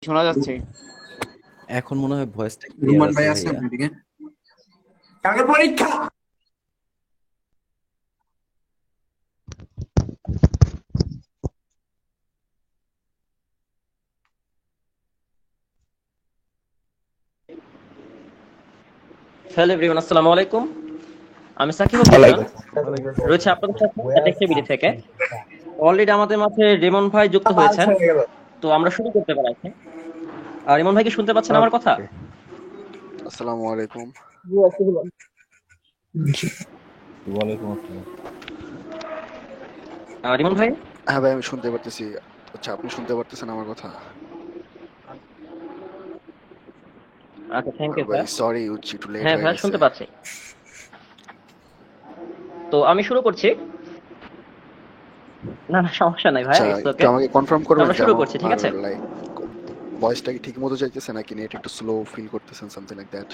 শোনা যাচ্ছে। এখন মনে হয় ভয়েসটা ক্লিয়ার রুমান আছে ভাই আছেন ভাইয়া। এদিকে? কালকে পরীক্ষা। হ্যালো এভরিওয়ান, আসসালামু আলাইকুম। আমি সাকিব আল হাসান, ওয়ালাইকুম রয়েছে আপনাদের সাথে টেকটিভিটি থেকে। অলরেডি আমাদের মাঝে রিমন ভাই যুক্ত হয়েছেন, তো আমরা শুরু করতে পারি আজকে। আর রিমন ভাই কি শুনতে পাচ্ছেন আমার কথা? আসসালামু আলাইকুম। ওয়ালাইকুম আসসালাম। রিমন ভাই, হ্যাঁ ভাই, আমি শুনতে পারতেছি। আচ্ছা, আপনি শুনতে পারতেছেন আমার কথা? আচ্ছা, থ্যাংক ইউ ভাই স্যার। সরি, একটু লেট হ্যাঁ হয়ে ভাই, গেছে। শুনতে পাচ্ছি। তো আমি শুরু করছি। না না, সমস্যা নাই ভাই, আচ্ছা, ইটস একটু ওকে। আমাকে কনফার্ম তো করবেন আমরা যে শুরু করছি, ঠিক আমার আছে? লাইক ভয়েসটা কি ঠিক মতো যাইতেছে নাকি নেট একটু স্লো ফিল করতেছেন, সামথিং লাইক দ্যাট?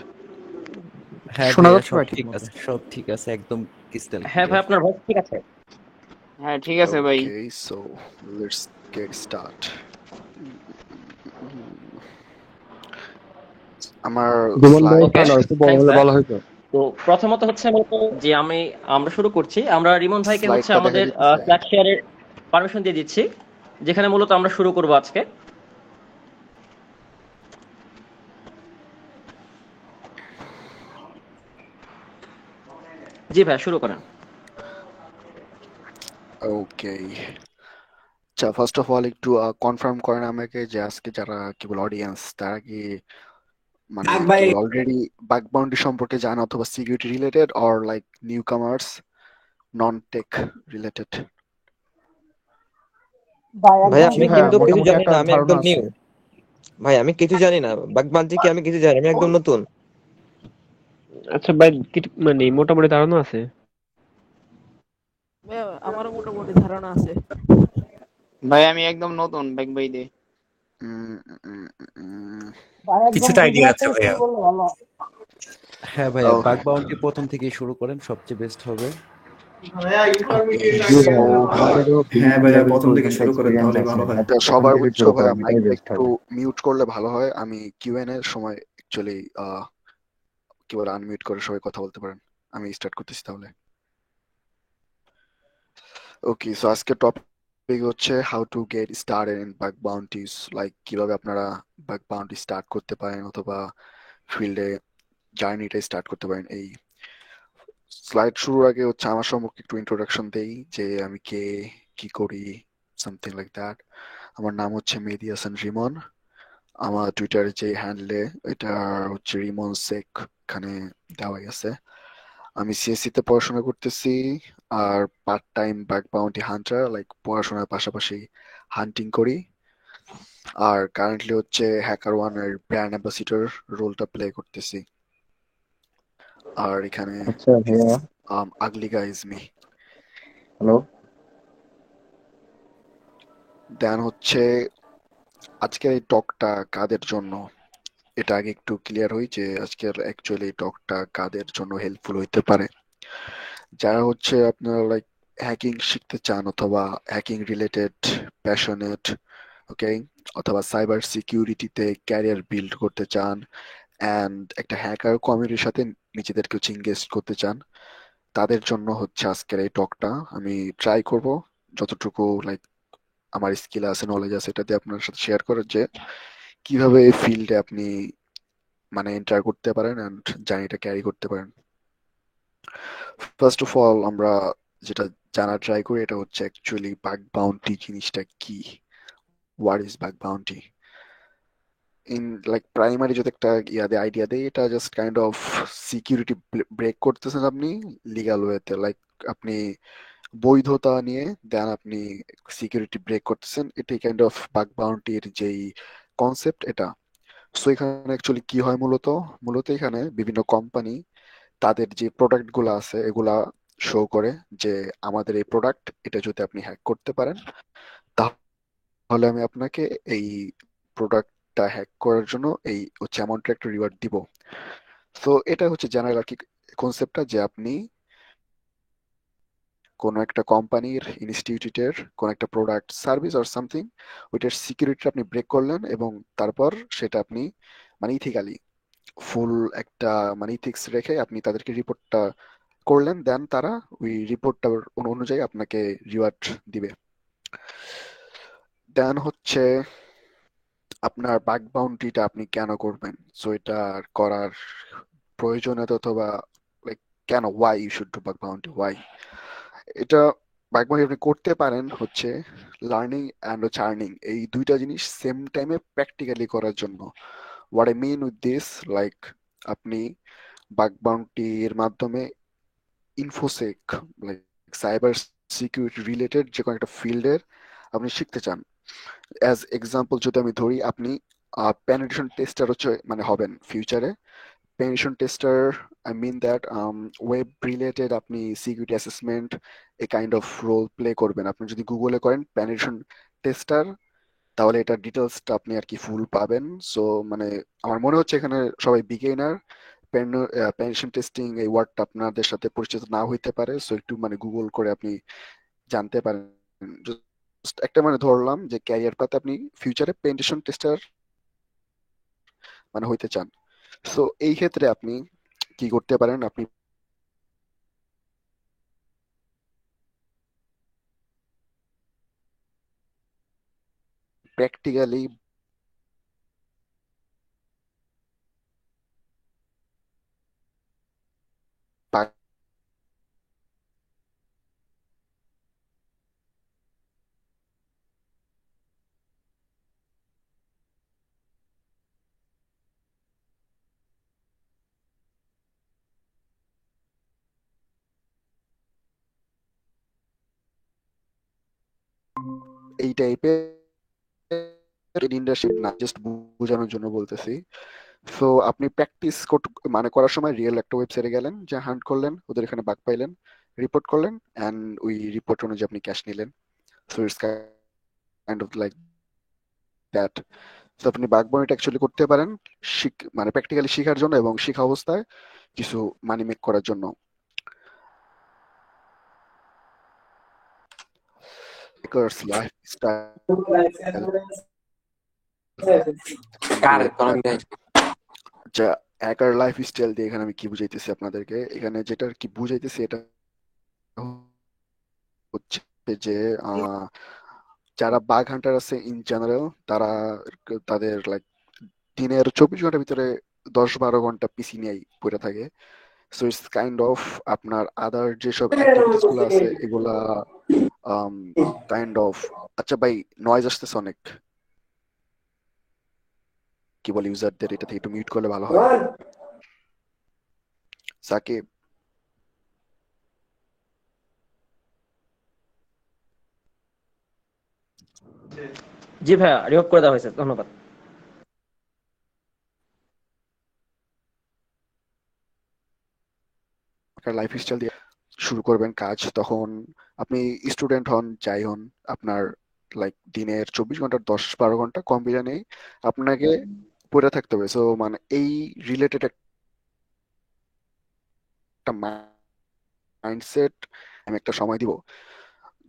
হ্যাঁ শোনা ভাইয়া, যাচ্ছে সব ভাই ঠিক ঠিক মতো? আছে, সব ঠিক আছে, একদম ক্রিস্টাল হ্যাঁ ভাই, ক্লিয়ার। আপনার ভয়েস ঠিক আছে। হ্যাঁ, ঠিক আছে ভাই। ওকে, সো লেটস গেট স্টার্ট। আমার রুমান ভাই স্লাইড ওকে, একটু আরেকটু বড় থ্যাংকস হলে স্যার। ভালো হতো। তো প্রথমত হচ্ছে মূলত যে আমরা শুরু করছি। আমরা রিমন ভাইকে হচ্ছে স্লাইডটা দেখা আমাদের যাইতেছে? ফ্ল্যাগ শেয়ারের পারমিশন দিয়ে দিচ্ছি, যেখানে মূলত আমরা শুরু করব আজকে। জি ভাই, শুরু করেন। ওকে, আচ্ছা, ফার্স্ট অফ অল একটু কনফার্ম করেন আমাকে যে আজকে যারা কি বল অডিয়েন্স, তারা কি মানে থাক কি ভাই। বলে অলরেডি বাগ বাউন্ডারি সম্পর্কে জানে, অথবা security related or like new কামার্স, non tech related? ভাই আমি হ্যাঁ, কিন্তু কিছু মোটামুটি জানি একটা না, আমি ধারণা একদম নিউ। আছে। ভাই আমি কিছু জানি না, বাগবানজি কি আমি কিছু জানি, আমি একদম নতুন। আচ্ছা ভাই, মানে মোটামুটি ধারণা আছে। ভাইয়া, আমারও মোটামুটি ধারণা আছে। ভাই আমি একদম নতুন ব্যাক বাই দে। উম, উম, উম, কিছুটা আইডিয়া আছে ভাইয়া। হ্যাঁ ভাইয়া, ও বাগ বাউন্ডারি প্রথম থেকেই শুরু করেন, সবচেয়ে বেস্ট হবে। ওকে, জি সো ভাইয়া, আমাদেরও হ্যাঁ বিভিন্ন ভাইয়া, প্রথম লেভেল থেকে পর্যন্ত শুরু করেন এক্সপিরিয়েন্স তাহলেই আছে। ভালো হয়। প্রথম সবার থেকে উইথ শুরু ভাইয়া করেন, এটাই মাইকটা বেস্ট একটু হবে। মিউট করলে ভালো হয়। আমি কিউএন এর সময় অ্যাকচুয়ালি কি বলে আনমিউট করে সবাই কথা বলতে পারেন। আমি স্টার্ট করতেছি তাহলে। ওকে, সো আজকে টপিক হচ্ছে how to get started in bug bounties, like কিভাবে আপনারা বাগ বাউন্টি স্টার্ট করতে পারেন অথবা ফিল্ডে জার্নিটা স্টার্ট করতে পারেন। এই স্লাইড শুরুর আগে হচ্ছে আমার সম্পর্কে একটু ইন্ট্রোডাকশন দেই, যে আমি কে, কি করি, সামথিং লাইক দ্যাট। আমার নাম হচ্ছে মেহেদী হাসান রিমন। আমার টুইটারে যে হ্যান্ডলে, এটা হচ্ছে রিমন শেখ, এখানে দেওয়াই আছে। আমি সিএসসি তে পড়াশোনা করতেছি, আর part time bug bounty hunter, like পড়াশোনার পাশাপাশি হান্টিং করি। আর কারেন্টলি হচ্ছে হ্যাকার ওয়ান এর ব্র্যান্ড অ্যাম্বাসিডর রোলটা প্লে করতেছি। আর এখানে আচ্ছা ভাইয়া, আগলি গাইজ মি। হ্যালো। দেন হচ্ছে আজকের এই টকটা কাদের জন্য, এটা আগে একটু ক্লিয়ার হই যে আজকের অ্যাকচুয়ালি এই টকটা কাদের জন্য হেল্পফুল হইতে পারে। যারা হচ্ছে আপনারা লাইক হ্যাকিং শিখতে চান, অথবা হ্যাকিং রিলেটেড প্যাশনেট, ওকে, অথবা সাইবার সিকিউরিটিতে ক্যারিয়ার বিল্ড করতে চান, অ্যান্ড একটা হ্যাকার কমিউনিটির সাথে নিজেদেরকে ইংগেজ করতে চান, তাদের জন্য হচ্ছে আজকের এই টকটা। আমি ট্রাই করব যতটুকু লাইক আমার স্কিল আছে, নলেজ আছে, এটা দিয়ে আপনার সাথে শেয়ার করার, যে কিভাবে এই ফিল্ডে আপনি মানে এন্টার করতে পারেন অ্যান্ড জার্নিটা ক্যারি করতে পারেন। ফার্স্ট অফ অল আমরা যেটা জানা ট্রাই করি, এটা হচ্ছে অ্যাকচুয়ালি বাগ বাউন্টি জিনিসটা কি, what is bug bounty. In like primary যদি একটা ইয়াদে আইডিয়া দেয়, এটা just kind of security break করতেছেন আপনি লিগাল ওয়েতে, লাইক আপনি বৈধতা নিয়ে দেন আপনি সিকিউরিটি ব্রেক করতেছেন, এটাই কাইন্ড অফ বাগ বাউন্টির যেই কনসেপ্ট এটা। সো এখানে অ্যাকচুয়ালি কি হয়, মূলত মূলত এখানে বিভিন্ন কোম্পানি তাদের যে প্রোডাক্ট গুলো আছে এগুলা শো করে যে আমাদের এই প্রোডাক্ট, এটা যদি আপনি হ্যাক করতে পারেন তাহলে আমি আপনাকে এই প্রোডাক্টটা হ্যাক করার জন্য এই হচ্ছে অ্যামাউন্টের একটা রিওয়ার্ড দিব। তো এটা হচ্ছে জেনারেল আর কি কনসেপ্টটা, যে আপনি কোনো একটা কোম্পানির, ইনস্টিটিউটের কোনো একটা প্রোডাক্ট, সার্ভিস অর সামথিং, ওইটার সিকিউরিটি আপনি ব্রেক করলেন এবং তারপর সেটা আপনি মানে ইথিক্যালি ফুল একটা মানে ইথিক্স রেখে আপনি তাদেরকে রিপোর্টটা করলেন, দেন তারা ওই রিপোর্টটার অনুযায়ী আপনাকে রিওয়ার্ড দিবে। দেন হচ্ছে আপনার বাগ বাউন্টিটা আপনি কেন করবেন, সো এটা করার প্রয়োজনীয়তা অথবা লাইক কেন, why you should do bug bounty, why এটা বাগ বাউন্টি আপনি করতে পারেন হচ্ছে লার্নিং অ্যান্ড হচ্ছে আর্নিং, এই দুইটা জিনিস সেম টাইমে প্র্যাকটিক্যালি করার জন্য। What I mean with this, like আপনি বাগ বাউন্টির মাধ্যমে infosec like cyber security related যে কোনো একটা ফিল্ডের আপনি শিখতে চান। অ্যাজ এক্সাম্পল যদি আমি ধরি, আপনি পেনিট্রেশন টেস্টার হচ্ছে মানে হবেন ফিউচারে। Penetration tester, I mean that web related আপনি security assessment a kind of role play করবেন। আপনি যদি গুগলে করেন পেনিট্রেশন টেস্টার, তাহলে এটা ডিটেলসটা আপনি আর কি ফুল পাবেন। সো মানে আমার মনে হচ্ছে এখানে সবাই বিগিনার, পেনিট্রেশন টেস্টিং এই ওয়ার্ডটা আপনাদের সাথে পরিচিত না হইতে পারে, সো একটু মানে গুগল করে আপনি জানতে পারেন। Just একটা মানে ধরলাম যে ক্যারিয়ার পাতে আপনি ফিউচারে পেনিট্রেশন টেস্টার মানে হইতে চান, সো এই ক্ষেত্রে আপনি কি করতে পারেন, আপনি প্র্যাকটিক্যালি এই টাইপের ইন্টার্নশিপ না, জাস্ট বোঝানোর জন্য বলতেছি। সো আপনি প্র্যাকটিস মানে করার সময় রিয়েল একটা ওয়েবসাইটে গেলেন, যা হান্ট করলেন, ওদের এখানে বাগ পাইলেন, রিপোর্ট করলেন, অ্যান্ড ওই রিপোর্ট অনুযায়ী আপনি ক্যাশ নিলেন। So it's kind of like that. তো আপনি বাগ বাউন্টি অ্যাকচুয়ালি করতে পারেন মানে প্র্যাকটিক্যালি শেখার জন্য এবং শেখা অবস্থায় কিছু মানি মেক করার জন্য। আচ্ছা, হ্যাকার লাইফ স্টাইল দিয়ে এখানে আমি কি বুঝাইতেছি আপনাদেরকে, এখানে যেটা কি বুঝাইতেছি এটা হচ্ছে যে যারা বাগ হান্টার আছে ইন জেনারেল, তারা তাদের লাইক দিনের 24 ঘন্টার ভিতরে 10-12 ঘন্টা পিসি নিয়েই পড়ে থাকে। সো ইটস কাইন্ড অফ আপনার আদার যেসব অ্যাক্টিভিটিস গুলো আছে এগুলা কাইন্ড অফ। আচ্ছা ভাই, নয়েজ আসতেছে অনেক, কি বলে ইউজারদের এটা থেকে একটু মিউট করলে ভালো হয়। সাকিব, জি ভাইয়া, রিমুভ করে দেওয়া হয়েছে, ধন্যবাদ। আপনার লাইফ স্টাইল দিয়ে শুরু করবেন কাজ, তখন আপনি স্টুডেন্ট হন যাই হন, আপনার লাইক দিনের 24 ঘন্টার 10-12 ঘন্টা কম্পিউটার নেই আপনাকে পড়ে থাকতে হবে। সো মানে এই রিলেটেড একটা মাইন্ডসেট আমি একটা সময় দিব।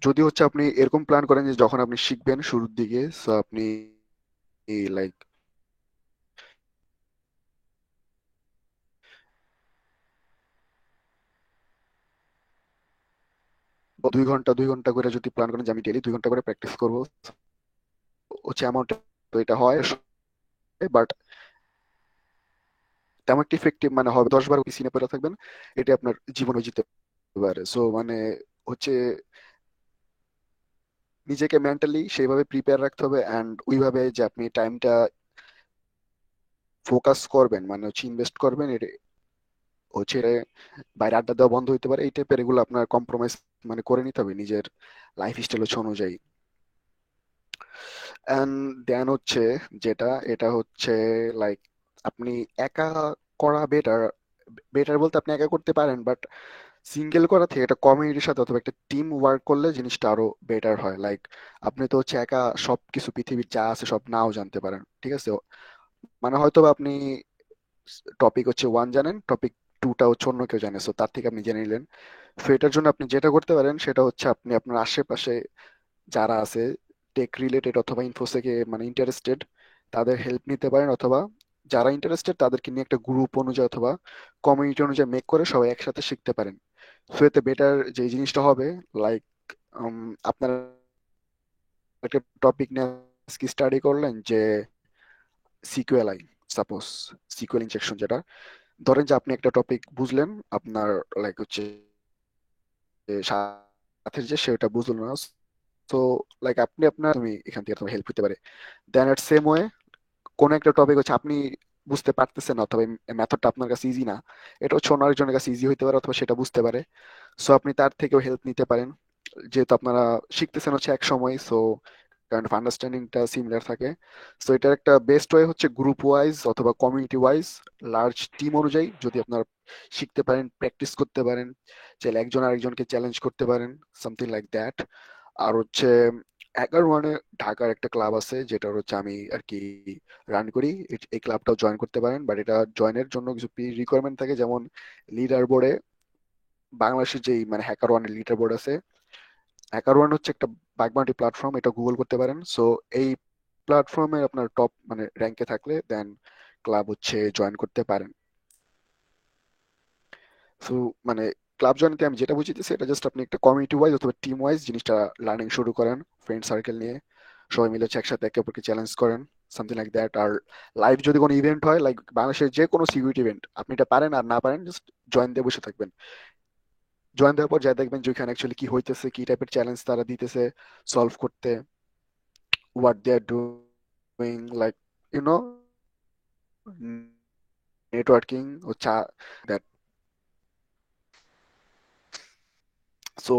যদি হচ্ছে আপনি এরকম প্ল্যান করেন যে যখন আপনি শিখবেন শুরুর দিকে, সো আপনি লাইক 2 ঘন্টা করে যদি প্ল্যান করেন যে আমি ডেলি 2 ঘন্টা করে প্র্যাকটিস করবো, হচ্ছে অ্যামাউন্ট, তো এটা হয় বাট তেমন একটা ইফেক্টিভ মানে হবে 10-12 পিসি নিয়ে পড়ে থাকবেন, এটা আপনার জীবনে জিতে পারে। সো মানে হচ্ছে নিজেকে মেন্টালি সেইভাবে প্রিপেয়ার রাখতে হবে, অ্যান্ড ওইভাবে যে আপনি টাইমটা ফোকাস করবেন মানে হচ্ছে ইনভেস্ট করবেন, এটা হচ্ছে বাইরে আড্ডা দেওয়া বন্ধ হইতে পারে, এই টাইপের এগুলো আপনার কম্প্রোমাইজ মানে করে নিতে হবে নিজের লাইফ স্টাইল হচ্ছে অনুযায়ী। অ্যান্ড দেন হচ্ছে যেটা এটা হচ্ছে লাইক আপনি একা করা বেটার। বেটার বলতে আপনি একা করতে পারেন, বাট সিঙ্গেল করা থেকে একটা কমিউনিটির সাথে অথবা একটা টিম ওয়ার্ক করলে জিনিসটা আরো বেটার হয়। লাইক আপনি তো হচ্ছে একা সবকিছু পৃথিবীর যা আছে সব নাও জানতে পারেন, ঠিক আছে, মানে হয়তো বা আপনি টপিক হচ্ছে 1 জানেন, টপিক 2টা হচ্ছে অন্য কেউ জানে, সো তার থেকে আপনি জেনে নিলেন। তো এটার জন্য আপনি যেটা করতে পারেন সেটা হচ্ছে আপনি আপনার আশেপাশে যারা আছে টেক রিলেটেড অথবা ইনফোসেকে মানে ইন্টারেস্টেড তাদের হেল্প নিতে পারেন, অথবা যারা ইন্টারেস্টেড তাদেরকে নিয়ে একটা গ্রুপ অনুযায়ী অথবা কমিউনিটি অনুযায়ী মেক করে সবাই একসাথে শিখতে পারেন। সো এতে বেটার যে জিনিসটা হবে, লাইক আপনার একটা টপিক নিয়ে আজকে স্টাডি করলেন যে সিকিউএলআই, সাপোজ সিকিউএল ইনজেকশন, যেটা ধরেন যে আপনি একটা টপিক বুঝলেন, আপনার লাইক হচ্ছে যে সাথে যে সেটা বুঝলো না, তো লাইক আপনি আপনার তুমি এখান থেকে তোমার হেল্প হতে পারে। দেন এট সেম ওয়ে কোন একটা টপিক হচ্ছে আপনি বুঝতে পারতেছেন না অথবা মেথডটা আপনার কাছে ইজি না, এটা হচ্ছে অন্য আরেকজনের কাছে ইজি হতে পারে অথবা সেটা বুঝতে পারে, সো আপনি তার থেকেও হেল্প নিতে পারেন। যেহেতু আপনারা শিখতেছেন হচ্ছে এক সময়, সো কাইন্ড অফ আন্ডারস্ট্যান্ডিংটা সিমিলার থাকে। সো এটার একটা বেস্ট ওয়ে হচ্ছে গ্রুপ ওয়াইজ অথবা কমিউনিটি ওয়াইজ লার্জ টিম অনুযায়ী যদি আপনারা শিখতে পারেন, প্র্যাকটিস করতে পারেন, চাইলে একজন আরেকজনকে চ্যালেঞ্জ করতে পারেন, সামথিং লাইক দ্যাট। আর হচ্ছে 11 ঢাকার একটা ক্লাব আছে যেটা হচ্ছে আমি আর কি রান করি, এই ক্লাবটাও জয়েন করতে পারেন, বাট এটা জয়েনের জন্য কিছু রিকোয়ারমেন্ট থাকে, যেমন লিডার বোর্ডে বাংলাদেশের যেই মানে হ্যাকার ওয়ানের লিডার বোর্ড আছে, হ্যাকার ওয়ান হচ্ছে একটা বাগমাটি প্ল্যাটফর্ম, এটা গুগল করতে পারেন। সো এই প্ল্যাটফর্মে আপনার টপ মানে র্যাঙ্কে থাকলে দেন ক্লাব হচ্ছে জয়েন করতে পারেন। সো মানে ক্লাব জয়েনতে আমি যেটা বুঝিতেছি এটা জাস্ট আপনি একটা কমিউনিটি ওয়াইজ অথবা টিম ওয়াইজ জিনিসটা লার্নিং শুরু করেন, ফ্রেন্ড সার্কেল নিয়ে সবাই মিলে হচ্ছে একসাথে একে অপরকে চ্যালেঞ্জ করেন, সামথিং লাইক দ্যাট। আর লাইভ যদি কোনো ইভেন্ট হয়, লাইক বাংলাদেশের যে কোনো সিকিউরিটি ইভেন্ট, আপনি এটা পারেন আর না পারেন জাস্ট জয়েন দিয়ে বসে থাকবেন। জয়েন দেওয়ার পর যা দেখবেন যে ওইখানে অ্যাকচুয়ালি কি হইতেছে, কি টাইপের চ্যালেঞ্জ তারা দিতেছে সলভ করতে, what they are doing, like you know networking or that. So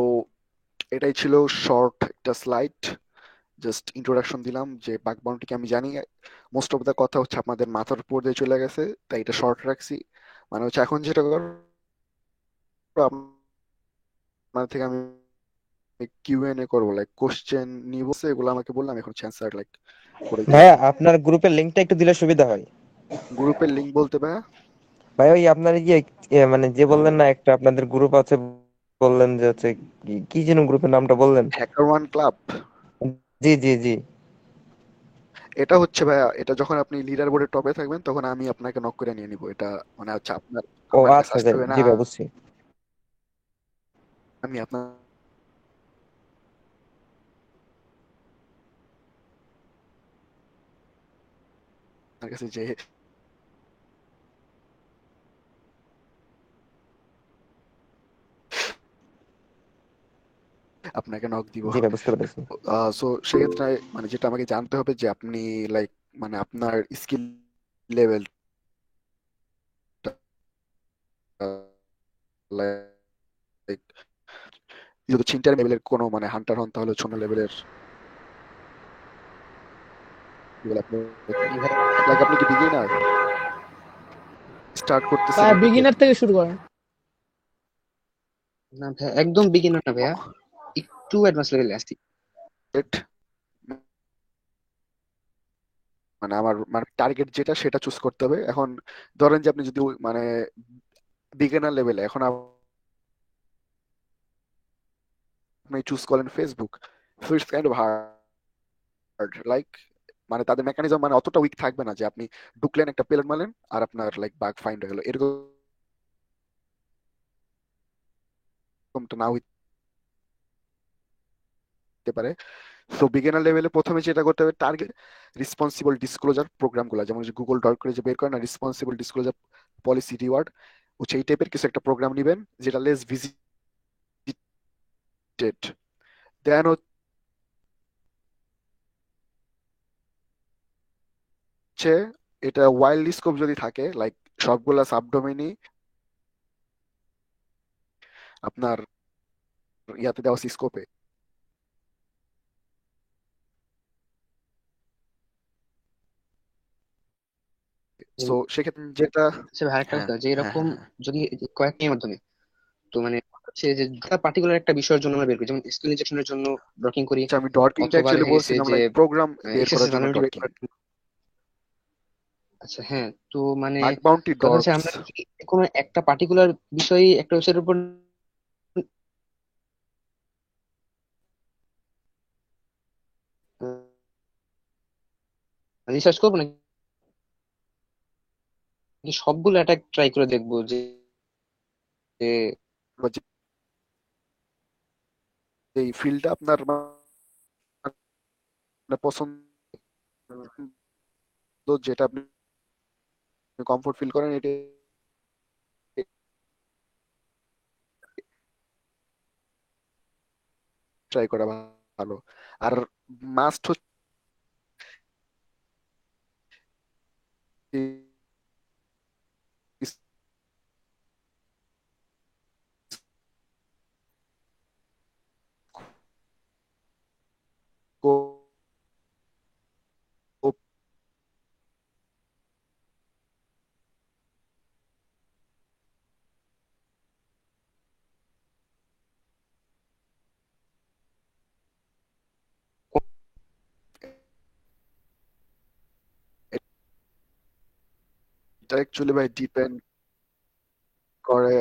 এটাই ছিল শর্ট একটা স্লাইড, জাস্ট ইন্ট্রোডাকশন দিলাম যে বাগ বাউন্টিকে আমি জানি, মোস্ট অফ দা কথা হচ্ছে আপনাদের মাথার উপর দিয়ে চলে গেছে, তাই এটা শর্ট রাখছি। মানে হচ্ছে এখন যেটা করো আপনার থেকে আমি কিউএনএ করবো, লাইক কোশ্চেন নিব, এগুলো আমাকে বললাম, এখন অ্যান্সার লাইক করে দিব। ভাইয়া আপনার গ্রুপের লিঙ্কটা একটু দিলে সুবিধা হয়। গ্রুপের লিংক বলতে ভাইয়া? ভাই ওই আপনার মানে যে বললেন না একটা আপনাদের গ্রুপ আছে, বললেন যে হচ্ছে কি যেন গ্রুপের নামটা বললেন? Hacker one club. জি জি জি। এটা হচ্ছে ভাইয়া, এটা যখন আপনি লিডার বোর্ডের টপে থাকবেন তখন আমি আপনাকে নক করে নিয়ে নিব, এটা মানে হচ্ছে আপনার ও আমার কাছে আচ্ছা আসতে হবে না, জি ভাই বুঝছি। আমি আপনার কাছে যে আপনাকে নক দিব। জি ভাই বুঝতে পেরেছি। সো সেক্ষেত্রে মানে যেটা আমাকে জানতে হবে যে আপনি লাইক মানে আপনার স্কিল লেভেল লাইক যদি চিন্তার লেভেলের কোনো মানে হান্টার হন তাহলে ছোট লেভেলের আপনি লাইক আপনি কি বিগিনার স্টার্ট করতেছেন নাকি? বিগিনার থেকে শুরু করেন। না ভাই একদম বিগিনার না ভাইয়া, একটু অ্যাডভান্স লেভেলে আসছি। মানে আমার মানে টার্গেট যেটা সেটা চুজ করতে হবে। এখন ধরেন যে আপনি যদি মানে বিগিনার লেভেলে, এখন আপনি চুজ করেন Facebook, so it's kind of hard, like মানে তাদের মেকানিজম মানে অতটা উইক থাকবে না যে আপনি ঢুকলেন একটা পেলেন মারলেন আর আপনার লাইক বাগ ফাইন্ড হয়ে গেল, এরকমটা না হইতে পারে। সো বিগিনার লেভেলে প্রথমে যেটা করতে হবে, টার্গেট রেসপন্সিবল ডিসক্লোজার প্রোগ্রামগুলো, যেমন গুগল ডট করে যে বের করে না রেসপন্সিবল ডিসক্লোজার পলিসি রিওয়ার্ড, হচ্ছে এই টাইপের কিছু একটা প্রোগ্রাম নিবেন যেটা লেস ভিজিটেড। দেন হচ্ছে এটা ওয়াইল্ড স্কোপ যদি থাকে, লাইক সবগুলা সাবডোমেইনই আপনার ইয়াতে দেওয়া স্কোপে, সো সেক্ষেত্রে যেটা আচ্ছা ভাই আরেকটা হ্যাঁ কথা, যে হ্যাঁ এরকম হ্যাঁ হ্যাঁ। যদি কয়েকটি মাধ্যমে, তো মানে হচ্ছে যে পার্টিকুলার একটা বিষয়ের জন্য আমরা বের করি, যেমন স্কিল ইনজেকশনের জন্য ডকিং করি, আচ্ছা, আমি ডটকিংটা অথবা অ্যাকচুয়ালি দেখা গেছে বলছিলাম যে লাইক প্রোগ্রাম বের এক্সেস করার জন্য ভ্যালুরিটি বের ডটকিং, করার জন্য। আচ্ছা হ্যাঁ, তো মানে বাগ বাউন্টি কথা হচ্ছে ডটস। আমরা কি কোনো একটা পার্টিকুলার বিষয়ে একটা ওয়েবসাইটের উপর রিসার্চ করবো নাকি সবগুলো অ্যাটাক ট্রাই করে দেখবো যে যে বা এই ফিল্ডটা আপনার মানে পছন্দ, যেটা আপনি কমফোর্ট ফিল করেন, এটা ট্রাই করা ভালো। আর মাস্ট হচ্ছে এটা অ্যাকচুয়ালি ভাই ডিপেন্ড করে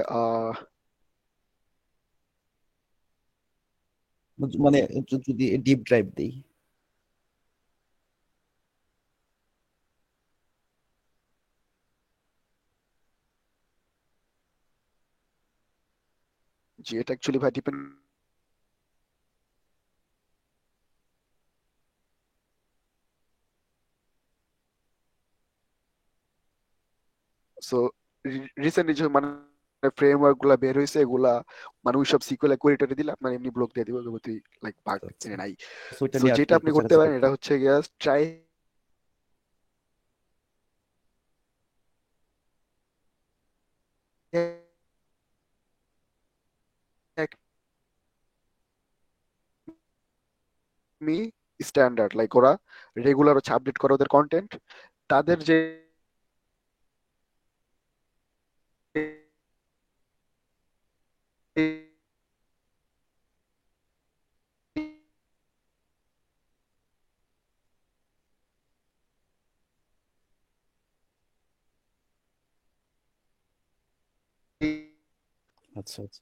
মানে যদি ডিপ ড্রাইভ দিই, জি এটা অ্যাকচুয়ালি ভাই ডিপেন্ড। সো রিসেন্টলি যে মানে ফ্রেমওয়ার্ক গুলা বের হয়েছে, এগুলা মানে ওই সব সিকুয়েল কোয়েরিটরে দিলে আপনার এমনি ব্লক দিয়ে দিব যদি লাইক বাগ আচ্ছা, নাই। সো এটা সো নিয়ে আর যেটা কি আপনি করতে কাছাকাছি পারেন করতে এটা হচ্ছে গিয়া ট্রাই মি স্ট্যান্ডার্ড, লাইক ওরা রেগুলার হচ্ছে আপডেট করে ওদের কন্টেন্ট, তাদের যে আচ্ছা আচ্ছা,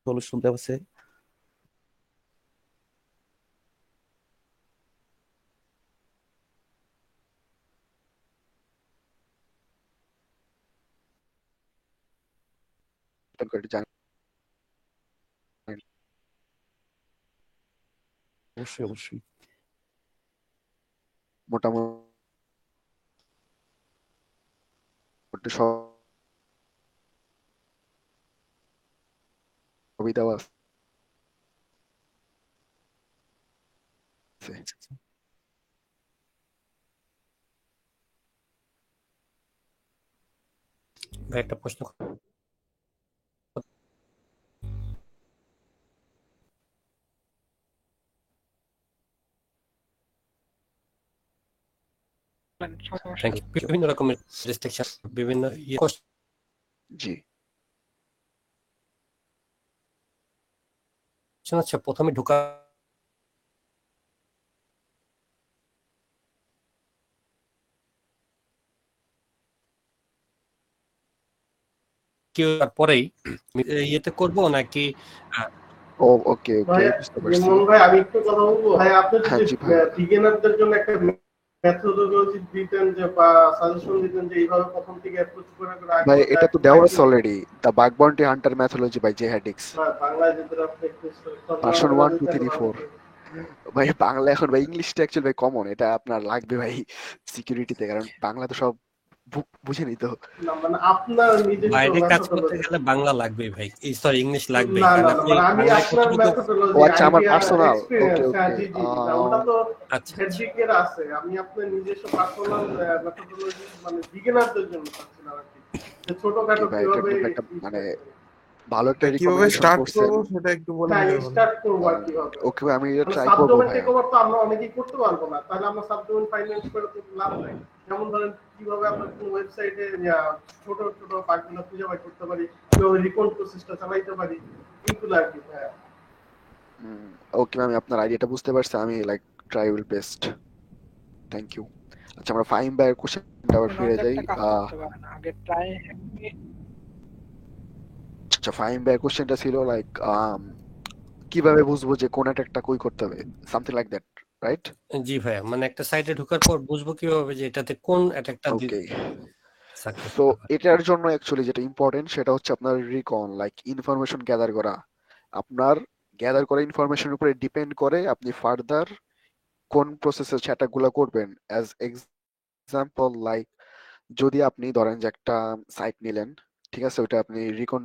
সলিউশন দেওয়া আছে। জানেন অবশ্যই অবশ্যই। মোটামুটি সবই দেওয়া আছে। ভাই একটা প্রশ্ন Thank you. বিভিন্ন রকমের রেস্ট্রিকশন, বিভিন্ন জি কোশ্চেন হচ্ছে প্রথমে ঢোকা কি তারপরেই ইয়েতে করব নাকি ও ওকে ওকে বুঝতে পারছি। ভাই আমি একটু কথা বলবো ভাই, আপনি হ্যাঁ যদি জি ভাই। বিগিনারদের জন্য একটা মেথোডোলজি দিতেন যে বা সাজেশন দিতেন যে এইভাবে প্রথম থেকে অ্যাপ্রোচ করে করে ভাই এটা তো দেওয়া আছে already, the bug bounty hunter methodology by J Haddix, বাংলায় যদি প্র্যাকটিস ভার্সন 1 2 3 4। ভাই বাংলা এখন ভাই ইংলিশটা অ্যাকচুয়ালি ভাই কমন, এটা আপনার লাগবে ভাই সিকিউরিটিতে, কারণ বাংলা তো সব বুঝেনি তো। না মানে আপনার নিজস্ব বাইরে কাজ করতে মেথোডোলজি। গেলে বাংলা লাগবে ভাই, এই সরি ইংলিশ লাগবে, না কারণ না আপনি মানে আমি বাংলায় আপনার কতটুকু মেথোডোলজি ও আচ্ছা আমার আইডিয়া পার্সোনাল, ওকে এক্সপেরিয়েন্স, হ্যাঁ ওকে জি জি জি না, ওটা তো আচ্ছা হেডজিকের আছে, আমি আপনার নিজস্ব পার্সোনাল মেথোডোলজি মানে বিগিনারদের জন্য চাচ্ছিলাম আর কি, যে ছোটখাটো ভাই এটা কিভাবে একদম একটা মানে ভালো একটা কিভাবে রিকমেন্ডেশন স্টার্ট করছেন। করবো সেটা একটু বলে হ্যাঁ দিলে ভালো। স্টার্ট করবো আর কিভাবে ওকে ভাই আমি এটা মানে ট্রাই করবো সাবডোমেন ভাই। টেক ওভার তো আমরা অনেকেই করতে পারবো না, তাহলে আমরা সাবডোমেন ফাইন্যান্স করে তো লাভ নাই। যেমন ধরেন কিভাবে আমরা কোন ওয়েবসাইটে ছোট ছোট পার্টগুলো খুঁজে বাই করতে পারি, কিভাবে রিকন প্রসেসটা চালাইতে পারি, এইগুলো আর কি ভাই। ওকে আমি আপনার আইডিয়াটা বুঝতে পারছি, আমি like try will best. Thank you. আচ্ছা আমরা ফাইম ভাইয়ের কোশ্চেনটা আবার ফিরে যাই। আচ্ছা ফাইম ভাইয়ের কোশ্চেনটা ছিল লাইক কিভাবে বুঝবো যে কোন একটা কই করতে হবে, সামথিং লাইক দ্যাট। রাইট? জি ভাইয়া, মানে একটা সাইটে ঢোকার পর বুঝবো কিভাবে যে এটাতে কোন অ্যাটাকটা ওকে, সাকসেস সো এটার জন্য অ্যাকচুয়ালি যেটা ইম্পর্টেন্ট সেটা হচ্ছে আপনার রিকন, লাইক ইনফরমেশন গ্যাদার করা। আপনার গ্যাদার করা ইনফরমেশনের উপরে ডিপেন্ড করে আপনি ফার্দার কোন প্রসেসে অ্যাটাকগুলো করবেন। অ্যাজ এক্সাম্পল, লাইক যদি আপনি ধরেন যে একটা সাইট নিলেন, ঠিক আছে, ওটা আপনি রিকন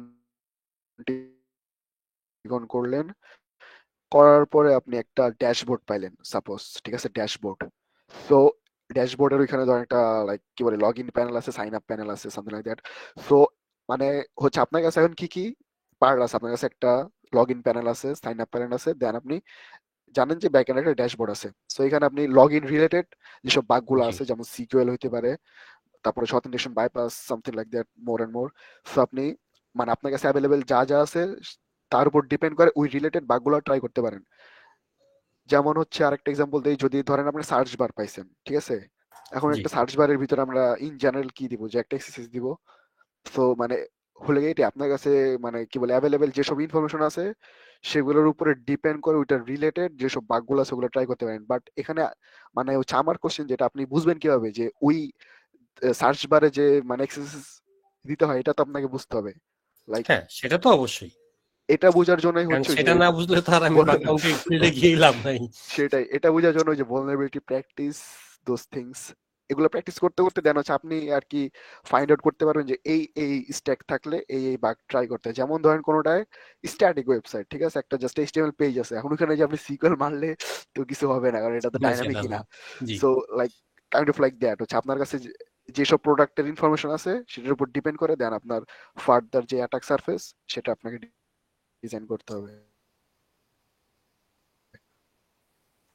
করলেন, করার পরে আপনি একটা ড্যাশবোর্ড পাইলেন সাপোজ, ঠিক আছে, ড্যাশবোর্ড। সো ড্যাশবোর্ডের ওইখানে ধরেন একটা লাইক কি বলে লগ ইন প্যানেল আছে, সাইন আপ প্যানেল আছে, সামথিং লাইক দ্যাট। সো মানে হচ্ছে আপনার কাছে এখন কি কি পার্ট আছে, আপনার কাছে একটা লগ ইন প্যানেল আছে, সাইন আপ প্যানেল আছে, দেন আপনি জানেন যে ব্যাক এন্ড একটা ড্যাশবোর্ড আছে। সো এখানে আপনি লগ ইন রিলেটেড যেসব বাগগুলো জি আছে, যেমন সিকিউএল হইতে পারে, তারপরে authentication bypass, something like that, more and more. So আপনি মানে আপনার কাছে অ্যাভেলেবেল যা যা আছে তার উপর ডিপেন্ড করে ওই রিলেটেড বাগগুলো ট্রাই করতে পারেন। যেমন হচ্ছে আরেকটা এক্সাম্পল দেই, যদি ধরেন আপনি সার্চ বার পাইছেন, ঠিক আছে, এখন জি একটা সার্চ বারের ভিতরে আমরা ইন জেনারেল কি দিব, যে একটা এক্সারসাইজ দিব। সো মানে হলে গিয়ে এটা আপনার কাছে মানে কি বলে অ্যাভেলেবেল যেসব ইনফরমেশন আছে সেগুলোর উপরে ডিপেন্ড করে ওইটার রিলেটেড যেসব বাগগুলো আছে ওগুলো ট্রাই করতে পারেন। বাট এখানে মানে হচ্ছে আমার কোশ্চেন যেটা, আপনি বুঝবেন কিভাবে যে ওই সার্চ বারে যে মানে এক্সারসাইজ দিতে হয়, এটা তো আপনাকে বুঝতে হবে। লাইক হ্যাঁ, সেটা তো অবশ্যই, এটা বোঝার জন্যই কারণ হচ্ছে সেটা যে না বুঝলে তো আর আমি বাগ কাউন্টি ফিল্ডে গিয়ে লাভ নাই। সেটাই, এটা বোঝার জন্য যে vulnerability practice those things, এগুলো প্র্যাকটিস করতে করতে দেন হচ্ছে আপনি আর কি ফাইন্ড আউট করতে পারবেন যে এই এই স্ট্যাক থাকলে এই এই বাগ ট্রাই করতে হয়। যেমন ধরেন কোনোটায় স্ট্যাটিক ওয়েবসাইট, ঠিক আছে, একটা জাস্ট এইচটিএমএল পেজ আছে, এখন ওখানে যে আপনি সিকিউএল মারলে তো কিছু হবে না, কারণ এটা তো না, ডাইনামিক সেটা না। না। জি so like kind of like that হচ্ছে আপনার কাছে যেসব প্রোডাক্টের ইনফরমেশন আছে সেটার উপর ডিপেন্ড করে দেন আপনার ফার্দার যে অ্যাটাক সারফেস সেটা আপনাকে ডিজাইন করতে হবে।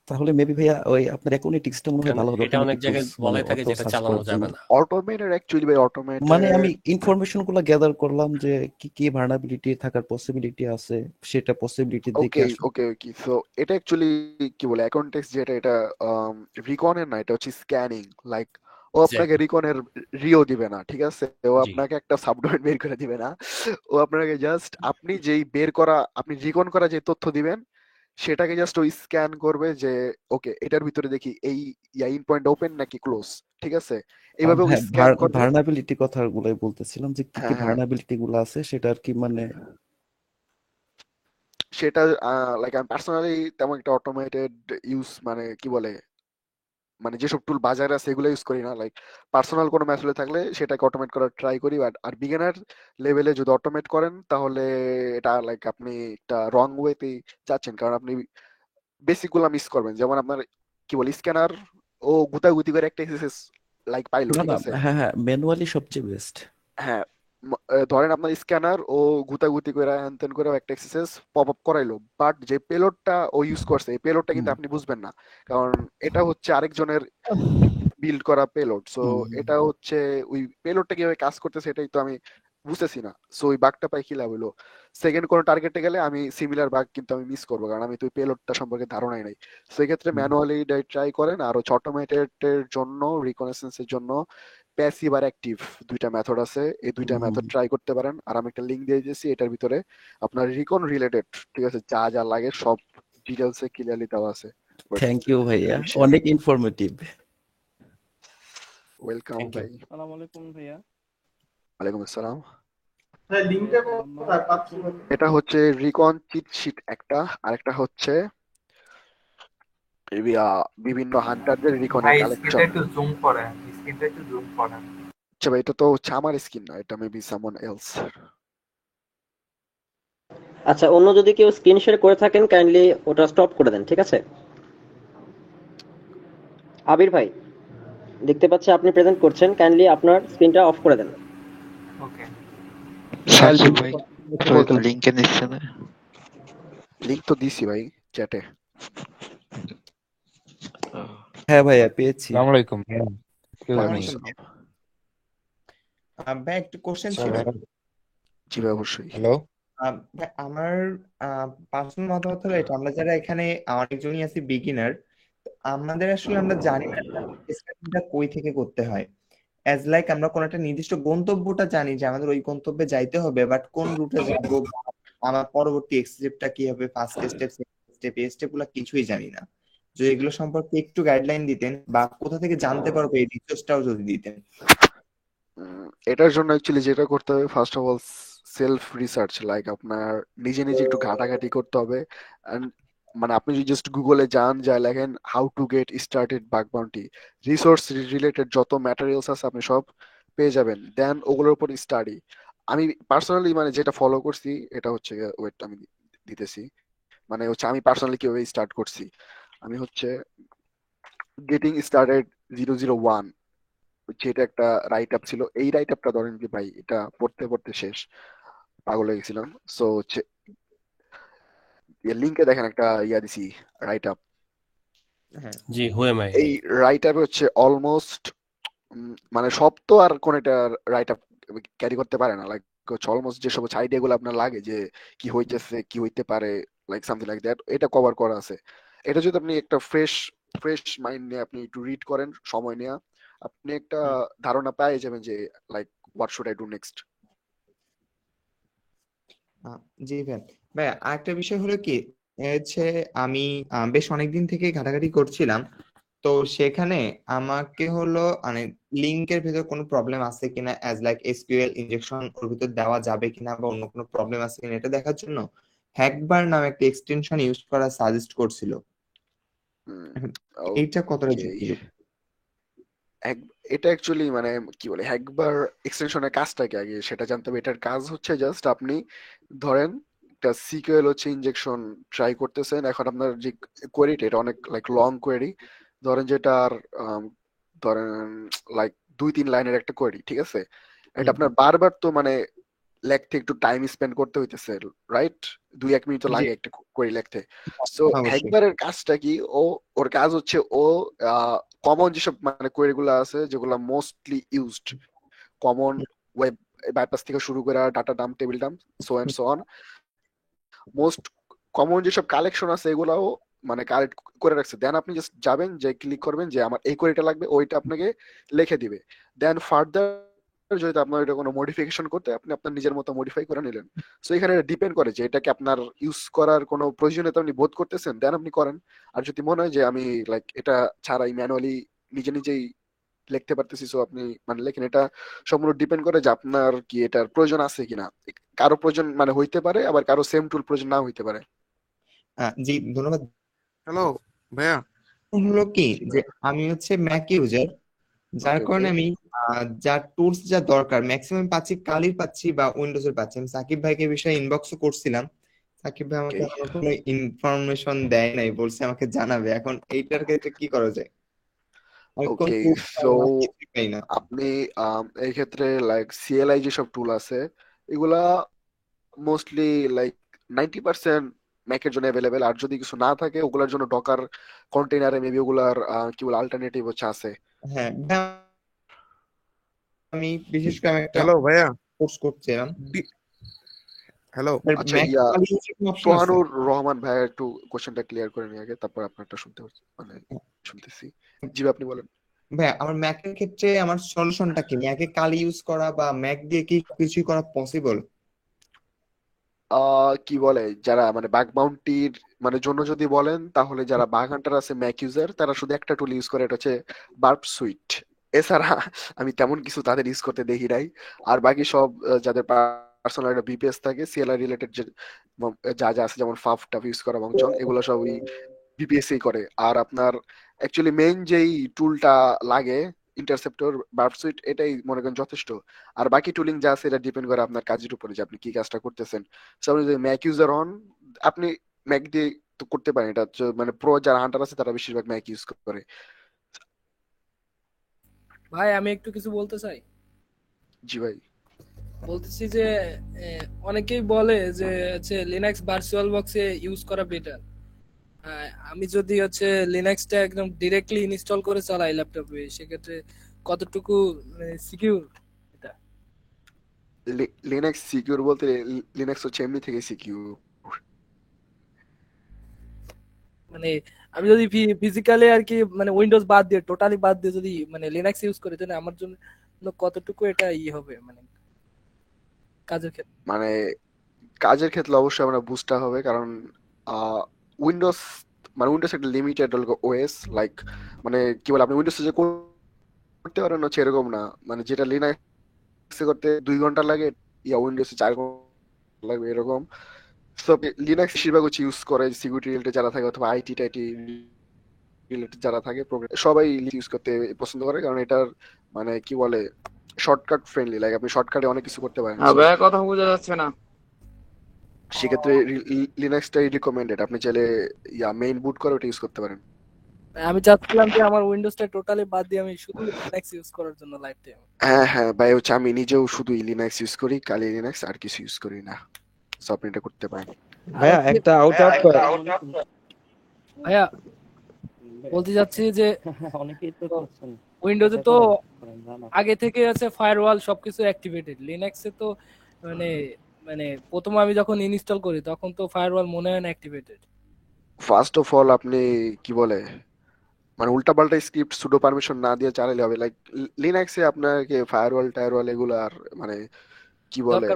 তাহলে মেবি ভাইয়া ওই আপনার অ্যাকুনেটিক্সটা মনে হয় কারণ ভালো হবে, এটা অনেক অটোমেটিক জায়গায় টুলস মানে বলাই থাকে অত যেটা সার্চ চালানো করার যাবে জন্য। না। অটোমেটেড অ্যাকচুয়ালি ভাই, মানে অটোমেটেড আমি ইনফরমেশন গুলো গ্যাদার করলাম যে কি কি ভার্নাবিলিটি থাকার পসিবিলিটি আছে, সেটা পসিবিলিটি দেখে ওকে আসলে ওকে ওকে সো এটা অ্যাকচুয়ালি কি বলে অ্যাকনটেক্সট যেটা, এটা রিকনের না, এটা হচ্ছে স্ক্যানিং। লাইক ও আপনাকে এক্স্যাক্টলি। রিকনের রিও দিবে না, ঠিক আছে, ও জি আপনাকে একটা সাবডোমেন বের করে দিবে না। ও আপনাকে জাস্ট আপনি যেই বের করা আপনি রিকন করা যে তথ্য দিবেন সেটাকে জাস্ট ওই স্ক্যান করবে যে ওকে এটার ভিতরে দেখি এই ইন পয়েন্ট ওপেন নাকি ক্লোজ, ঠিক আছে, এইভাবে ও হ্যাঁ স্ক্যান করবে। ভার্নাবিলিটি কথাগুলোই বলতেছিলাম যে কি কি হ্যাঁ হ্যাঁ, ভার্নাবিলিটি গুলো আছে সেটা আর কি মানে সেটা লাইক আমি পার্সোনালি তেমন একটা অটোমেটেড ইউজ মানে কি বলে মানে যেসব টুল বাজারে আছে এগুলো ইউজ করি না। লাইক পার্সোনাল কোনো ম্যাথড থাকলে সেটাকে অটোমেট করার ট্রাই করি। আর বিগিনার লেভেলে যদি অটোমেট করেন তাহলে এটা লাইক আপনি একটা রং ওয়েতে যাচ্ছেন, কারণ আপনি বেসিক গুলা মিস করবেন। যেমন আপনার কি বলে স্ক্যানার ও গুতাগুতি করে একটা এক্সারসাইজ লাইক পাইলো, না ঠিক না, আছে, হ্যাঁ হ্যাঁ ম্যানুয়ালি সবচেয়ে বেস্ট। হ্যাঁ, ধরেন আপনার স্ক্যানার ও গুতাগুতি করে হ্যান ত্যান করে একটা এক্সারসাইজ পপ আপ করাইলো, বাট যে পেলোডটা ও ইউজ করছে এই পেলোডটা কিন্তু আপনি বুঝবেন না, কারণ এটা হচ্ছে আরেকজনের বিল্ড করা পেলোড। সো এটা হচ্ছে ওই পেলোডটা কিভাবে কাজ করতেছে এটাই তো আমি বুঝতেছি না। সো ওই বাগটা পাই কি লাভ হলো, সেকেন্ড কোনো টার্গেটে গেলে আমি সিমিলার বাগ কিন্তু আমি মিস করবো, কারণ আমি তো ওই পেলোডটা সম্পর্কে ধারণাই নাই। সেই ক্ষেত্রে ম্যানুয়ালি ট্রাই করেন। আর হচ্ছে অটোমেটেড এর জন্য রিকনেসেন্সের জন্য প্যাসিভ আর অ্যাক্টিভ দুইটা মেথড আছে, এই দুইটা মেথড ট্রাই করতে পারেন। আর আমি একটা লিংক দিয়ে দিয়েছি, এটার ভিতরে আপনার রিকন রিলেটেড, ঠিক আছে, যা যা লাগে সব ডিটেলসে ক্লিয়ারলি দেওয়া আছে। থ্যাংক ইউ ভাইয়া, অনেক ইনফরমেটিভ। Welcome thank you. ভাই। আসসালামু আলাইকুম ভাইয়া। ওয়ালাইকুম আসসালাম। হ্যাঁ, লিঙ্কটা কোথায় পাচ্ছি না তো। এটা হচ্ছে রিকন চিট শিট একটা, আর একটা হচ্ছে বিভিন্ন হান্টারদের রিকনের কালেকশন। আচ্ছা ভাই, এটা তো হচ্ছে আমার স্কিন না, এটা মেবি সামওয়ান এলস। আচ্ছা, অন্য যদি কেউ স্ক্রিন শেয়ার করে থাকেন কাইন্ডলি ওটা স্টপ করে দেন, ঠিক আছে? আবির ভাই, দেখতে পাচ্ছি আপনি প্রেজেন্ট করছেন, কাইন্ডলি আপনার স্ক্রিনটা অফ করে দেন। ভাই লিংকে দিচ্ছে না, লিংক তো দিছি ভাই চ্যাটে। হ্যাঁ ভাইয়া পেয়েছি। আসসালামু আলাইকুম। ভাই একটা কোশ্চেন ছিল। জি ভাই অবশ্যই। হ্যালো, ভাই আমার পার্সোনাল মতামত হলো এটা, আমরা যারা এখানে অনেকজনই আছি বিগিনার, আমাদের আসলে আমরা জানি না স্টাডিটা কই থেকে করতে হয়। অ্যাজ লাইক আমরা কোন একটা নির্দিষ্ট গন্তব্যটা জানি যে আমাদের ওই গন্তব্যে যাইতে হবে, বাট কোন রুটে যাবো, আমার পরবর্তী স্টেপটা কি হবে, ফার্স্ট স্টেপ সেকেন্ড স্টেপ এই স্টেপগুলো কিছুই জানি না। যদি এগুলো সম্পর্কে একটু গাইডলাইন দিতেন বা কোথা থেকে জানতে পারবো এই রিসোর্সটাও যদি দিতেন। এটার জন্য অ্যাকচুয়ালি যেটা করতে হবে, first of all self research, like আপনার নিজে নিজে একটু ঘাটাঘাটি করতে হবে। And মানে আপনি যদি জাস্ট গুগলে যান, যা লেখেন how to get started bug bounty, resource related যত ম্যাটেরিয়ালস আছে আপনি সব পেয়ে যাবেন। দেন ওগুলোর উপর স্টাডি। আমি পার্সোনালি মানে যেটা ফলো করছি এটা হচ্ছে, ওয়েট আমি দিতেছি, মানে হচ্ছে আমি পার্সোনালি কিভাবে স্টার্ট করছি। আমি হচ্ছে গেটিং স্টার্টেড 001 হচ্ছে, এটা একটা রাইট আপ ছিল। এই রাইট আপটা ধরেন কি ভাই, এটা পড়তে পড়তে শেষ পাগল হয়ে গেছিলাম। সো হচ্ছে লিঙ্কে দেখেন একটা দিছি, রাইট আপ। হ্যাঁ জি, হু এম আই? এই রাইট আপে হচ্ছে অলমোস্ট মানে সব তো আর কোন একটা রাইট আপ ক্যারি করতে পারে না, লাইক হচ্ছে অলমোস্ট যে সব আইডিয়া গুলো আপনার লাগে যে কি হইতেছে কি হইতে পারে, লাইক সামথিং লাইক দ্যাট, এটা কভার করা আছে। এটা যদি আপনি একটা ফ্রেশ ফ্রেশ মাইন্ড নিয়ে আপনি একটু রিড করেন, সময় নিয়ে, আপনি একটা ধারণা পেয়ে যাবেন যে like what should I do next. জি ভাই। ভাই আরেকটা বিষয় হলো কি, হচ্ছে আমি বেশ অনেকদিন থেকে ঘাটাঘাটি করছিলাম, তো সেখানে আমাকে হলো মানে লিঙ্কের ভেতর কোনো প্রবলেম আছে কিনা, অ্যাজ লাইক এসকিউএল ইনজেকশন ওর ভিতর দেওয়া যাবে কিনা বা অন্য কোনো প্রবলেম আছে কিনা এটা দেখার জন্য হ্যাকবার নামে একটা এক্সটেনশন ইউজ করা সাজেস্ট করছিল। এখন এইটা কতটা ওকে, যুক্তিযুক্ত? এটা অ্যাকচুয়ালি মানে কি বলে, একবার এক্সটেনশনের কাজটা কি আগে সেটা জানতে হবে। এটার কাজ হচ্ছে জাস্ট আপনি ধরেন একটা সিকিউএল হচ্ছে ইনজেকশন ট্রাই করতেছেন, এখন আপনার যে কোয়েরিটা এটা অনেক লাইক লং কোয়েরি, ধরেন যেটার ধরেন লাইক 2-3 লাইনের একটা কোয়েরি, ঠিক আছে? এটা আপনার বারবার তো মানে লেখতে একটু টাইম স্পেন্ড করতে হইতেছে, রাইট? 2-1 মিনিট তো জি লাগে একটা কোয়েরি লিখতে। সো অবশ্যই। একবারের কাজটা কি, ওর কাজ হচ্ছে ও কমন যেসব মানে কোয়েরি গুলো আছে যেগুলো mostly used, common web bypass থেকে শুরু করে data dump, table dump, so and so on, most common যেসব কালেকশন আছে এগুলাও মানে কালেক্ট করে রাখছে। দেন আপনি জাস্ট যাবেন, যে ক্লিক করবেন যে আমার এই কোয়েরিটা লাগবে, ওইটা আপনাকে লিখে দিবে। দেন ফার্দার যদি আপনার এটা কোনো মডিফিকেশন করতে, আপনি আপনার নিজের মতো মডিফাই করে নিলেন। সো এখানে ডিপেন্ড করে যে এটাকে আপনার ইউজ করার কোনো প্রয়োজনীয়তা আপনি বোধ করতেছেন, দেন আপনি করেন। আর যদি মনে হয় যে আমি লাইক এটা ছাড়াই ম্যানুয়ালি নিজে নিজেই লিখতে পারতেছি, সো আপনি মানে লেখেন। এটা সম্পূর্ণ ডিপেন্ড করে যে আপনার কি এটার প্রয়োজন আছে কিনা। কারো প্রয়োজন মানে হইতে পারে, আবার কারো সেম টুল প্রয়োজন না হইতে পারে। জি ধন্যবাদ। হ্যালো ভাইয়া। হলো কি যে আমি হচ্ছে ম্যাক ইউজার, যার ওকে কারণে ওকে আমি যা টুলস যা দরকার ম্যাক্সিমাম পাচ্ছি, কালির পাচ্ছি বা উইন্ডোজের পাচ্ছি। আমি সাকিব ভাইকে বিষয়ে ইনবক্সও করছিলাম, সাকিব ভাই আমাকে এখনো কোনো ইনফরমেশন দেয় নাই, বলছে আমাকে জানাবে। এখন এইটার ক্ষেত্রে কি করা যায়? আমি কোন ওকে tools সো পাবো না, কিছুই পাই না। আপনি এই ক্ষেত্রে লাইক সিএলআই যেসব টুল আছে এগুলা মোস্টলি লাইক 90% ম্যাকের জন্য অ্যাভেলেবেল। আর যদি কিছু না থাকে ওগুলোর জন্য ডকার কন্টেইনারে মেবি ওগুলার কি বলে অল্টারনেটিভ হচ্ছে আছে। হ্যাঁ আমি বিশেষ করে আমি একটা হ্যালো ভাইয়া। কোর্স করছিলাম। হ্যালো। আচ্ছা ম্যাক ইয়া কালি ইউজার কোনো অপশন আছে? তোহানুর রহমান ভাই একটু কোশ্চেনটা ক্লিয়ার করে নিয়ে আগে, তারপর আপনারটা শুনতে মানে শুনতেছি। জি ভাই, আপনি বলেন। ভাই আমার ম্যাকের ক্ষেত্রে আমার সলিউশনটা কি? ম্যাকে কালি ইউজ করা বা ম্যাক দিয়ে কি কিছুই করা পসিবল? কি বলে, যারা মানে বাগ বাউন্টির মানে জন্য যদি বলেন, তাহলে যারা বাগ হান্টার আছে ম্যাক ইউজার, তারা শুধু একটা টুল ইউজ করে, এটা হচ্ছে বার্ব সুইট। এছাড়া আমি তেমন কিছু তাদের ইউজ করতে দেখি নাই। আর বাকি সব যাদের পার্সোনাল একটা বিপিএস থাকে, সিএলআই রিলেটেড যে যা যা আছে, যেমন ফাফ টাফ ইউজ করা বংচন, এগুলো সবই বিপিএসই করে। আর আপনার অ্যাকচুয়ালি মেইন যেই টুলটা লাগে ইন্টারসেপ্টর বার্ব সুইট, এটাই মনে করেন যথেষ্ট। আর বাকি টুলিং যা আছে এটা ডিপেন্ড করে আপনার কাজের উপরে, যে আপনি কি কাজটা করতেছেন। So, আপনি যদি ম্যাক ইউজার হন, আপনি ম্যাক দিয়ে তো করতে পারেন। এটা হচ্ছে মানে প্রো যারা হান্টার আছে তারা বেশিরভাগ ম্যাক ইউজ করে। ভাই আমি একটু কিছু বলতে চাই। জি ভাই। বলতেছি যে অনেকেই বলে যে হচ্ছে লিনাক্স ভার্চুয়াল বক্সে ইউজ করা বেটার। আমি যদি হচ্ছে লিনাক্সটা একদম ডিরেক্টলি ইনস্টল করে চালাই ল্যাপটপে, সেক্ষেত্রে কতটুকু সিকিউর এটা? লিনাক্স সিকিউর বলতে লিনাক্স হচ্ছে এমনি থেকে সিকিউর। মানে আমি যদি ফিজিক্যালি আর কি মানে উইন্ডোজ বাদ দিয়ে টোটালি বাদ দিয়ে যদি মানে লিনাক্স ইউজ করি, তাহলে আমার জন্য কতটুকু এটা হবে মানে কাজের ক্ষেত্রে? মানে কাজের ক্ষেত্রে অবশ্যই আমরা বুঝতে হবে, কারণ উইন্ডোজ মানে উইন্ডোজ একটা লিমিটেড ওএস, লাইক মানে কি বলে আপনি উইন্ডোজে যে করতে পারেন হচ্ছে এরকম না, মানে যেটা লিনাক্সে করতে 2 ঘন্টা লাগে ইয়া উইন্ডোজে 4 ঘন্টা লাগবে এরকম। সো লিনাক্স বেশিরভাগ হচ্ছে ইউজ করে সিকিউরিটি রিলেটেড যারা থাকে অথবা আইটি টাইটি রিলেটেড যারা থাকে সবাই ইউজ করতে পছন্দ করে, কারণ এটার মানে কি বলে শর্টকাট ফ্রেন্ডলি, লাইক আপনি শর্টকাটে অনেক কিছু করতে পারেন। ভাইয়া কথা বোঝা যাচ্ছে না। সেক্ষেত্রে লিনাক্সটাই রিকমেন্ডেড, আপনি চাইলে ইয়া মেইন বুট করে ওটা ইউজ করতে পারেন। আমি চাচ্ছিলাম যে আমার উইন্ডোজটা টোটালি বাদ দিয়ে আমি শুধু লিনাক্স ইউজ করার জন্য লাইফ টাইম। হ্যাঁ ভাই হচ্ছে আমি নিজেও শুধু লিনাক্স ইউজ করি, কালি লিনাক্স, আর কিছু ইউজ করি না। সো আপনি এটা করতে পারেন। ভাইয়া একটা আউট করে ভাইয়া বলতে যাচ্ছি যে অনেকেই তো করছেন। উইন্ডোজে তো আগে থেকে আছে ফায়ারওয়াল সবকিছু অ্যাক্টিভেটেড, লিনাক্সে তো মানে মানে প্রথমে আমি যখন ইনস্টল করি তখন তো ফায়ারওয়াল মনে হয় না অ্যাক্টিভেটেড। ফার্স্ট অফ অল আপনি কি বলে মানে উল্টাপাল্টা স্ক্রিপ্ট সুডো পারমিশন না দিয়ে চালালে হবে, লাইক লিনাক্সে আপনাকে ফায়ারওয়াল টায়ারওয়াল এগুলো আর মানে কি বলে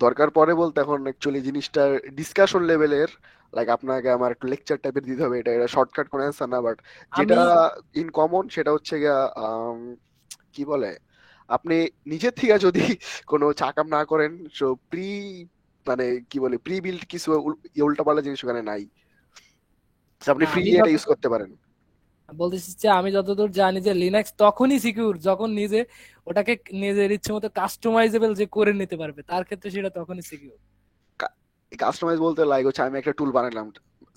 দরকার পড়ে বলতে এখন অ্যাকচুয়ালি জিনিসটা ডিসকাশন লেভেলের, লাইক আপনাকে আমার একটু লেকচার টাইপের দিতে হবে, এটা শর্টকাট কোনো অ্যান্সার না, বাট যেটা ইন কমন সেটা হচ্ছে গিয়া কি বলে আপনি নিজের থেকে যদি কোনো চাকাম না করেন, সো মানে কি বলে প্রি বিল্ড কিছু উল্টাপাল্টা জিনিস ওখানে নাই, আপনি ফ্রিলি এটা ইউজ করতে পারেন। বলতেছি যে আমি যতদূর জানি যে লিনাক্স তখনই সিকিউর যখন নিজে ওটাকে নিজের ইচ্ছে মতো কাস্টমাইজেবল যে করে নিতে পারবে, তার ক্ষেত্রে সেটা তখনই সিকিউর। কাস্টমাইজ বলতে লাইক হচ্ছে আমি একটা টুল বানালাম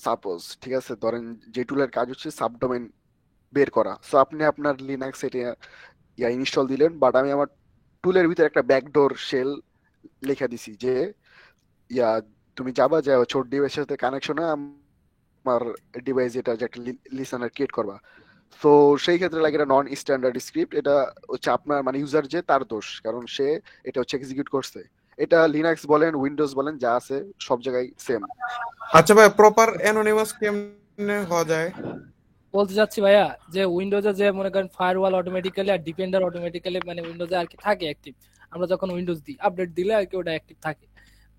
সাপোজ, ঠিক আছে, ধরেন যে টুলের কাজ হচ্ছে সাবডোমেন বের করা, সো আপনি আপনার লিনাক্স এটা ইয়া ইনস্টল দিলেন, বাট আমি আমার টুলের ভিতরে একটা ব্যাকডোর শেল লিখে দিছি যে ইয়া তুমি যাবা যে ছোট ডিভাইসের সাথে কানেকশন আমার ডিভাইস এটা যে একটা লিসেনার ক্রিয়েট করবা। তো সেই ক্ষেত্রে লাগে এটা নন স্ট্যান্ডার্ড স্ক্রিপ্ট, এটা হচ্ছে আপনার মানে ইউজার যে তার দোষ, কারণ সে এটা হচ্ছে এক্সিকিউট করছে। এটা লিনাক্স বলেন উইন্ডোজ বলেন যা আছে সব জায়গায় সেম। আচ্ছা ভাই, প্রপার অ্যানোনিমাস কেমনে হওয়া যায়? বলতে যাচ্ছি ভাইয়া যে উইন্ডোজে যে মনে করেন ফায়ারওয়াল অটোমেটিক্যালি আর ডিপেন্ডার অটোমেটিক্যালি মানে উইন্ডোজে আর কি থাকে অ্যাক্টিভ, আমরা যখন উইন্ডোজ দিই আপডেট দিলে আর কি ওটা অ্যাক্টিভ থাকে,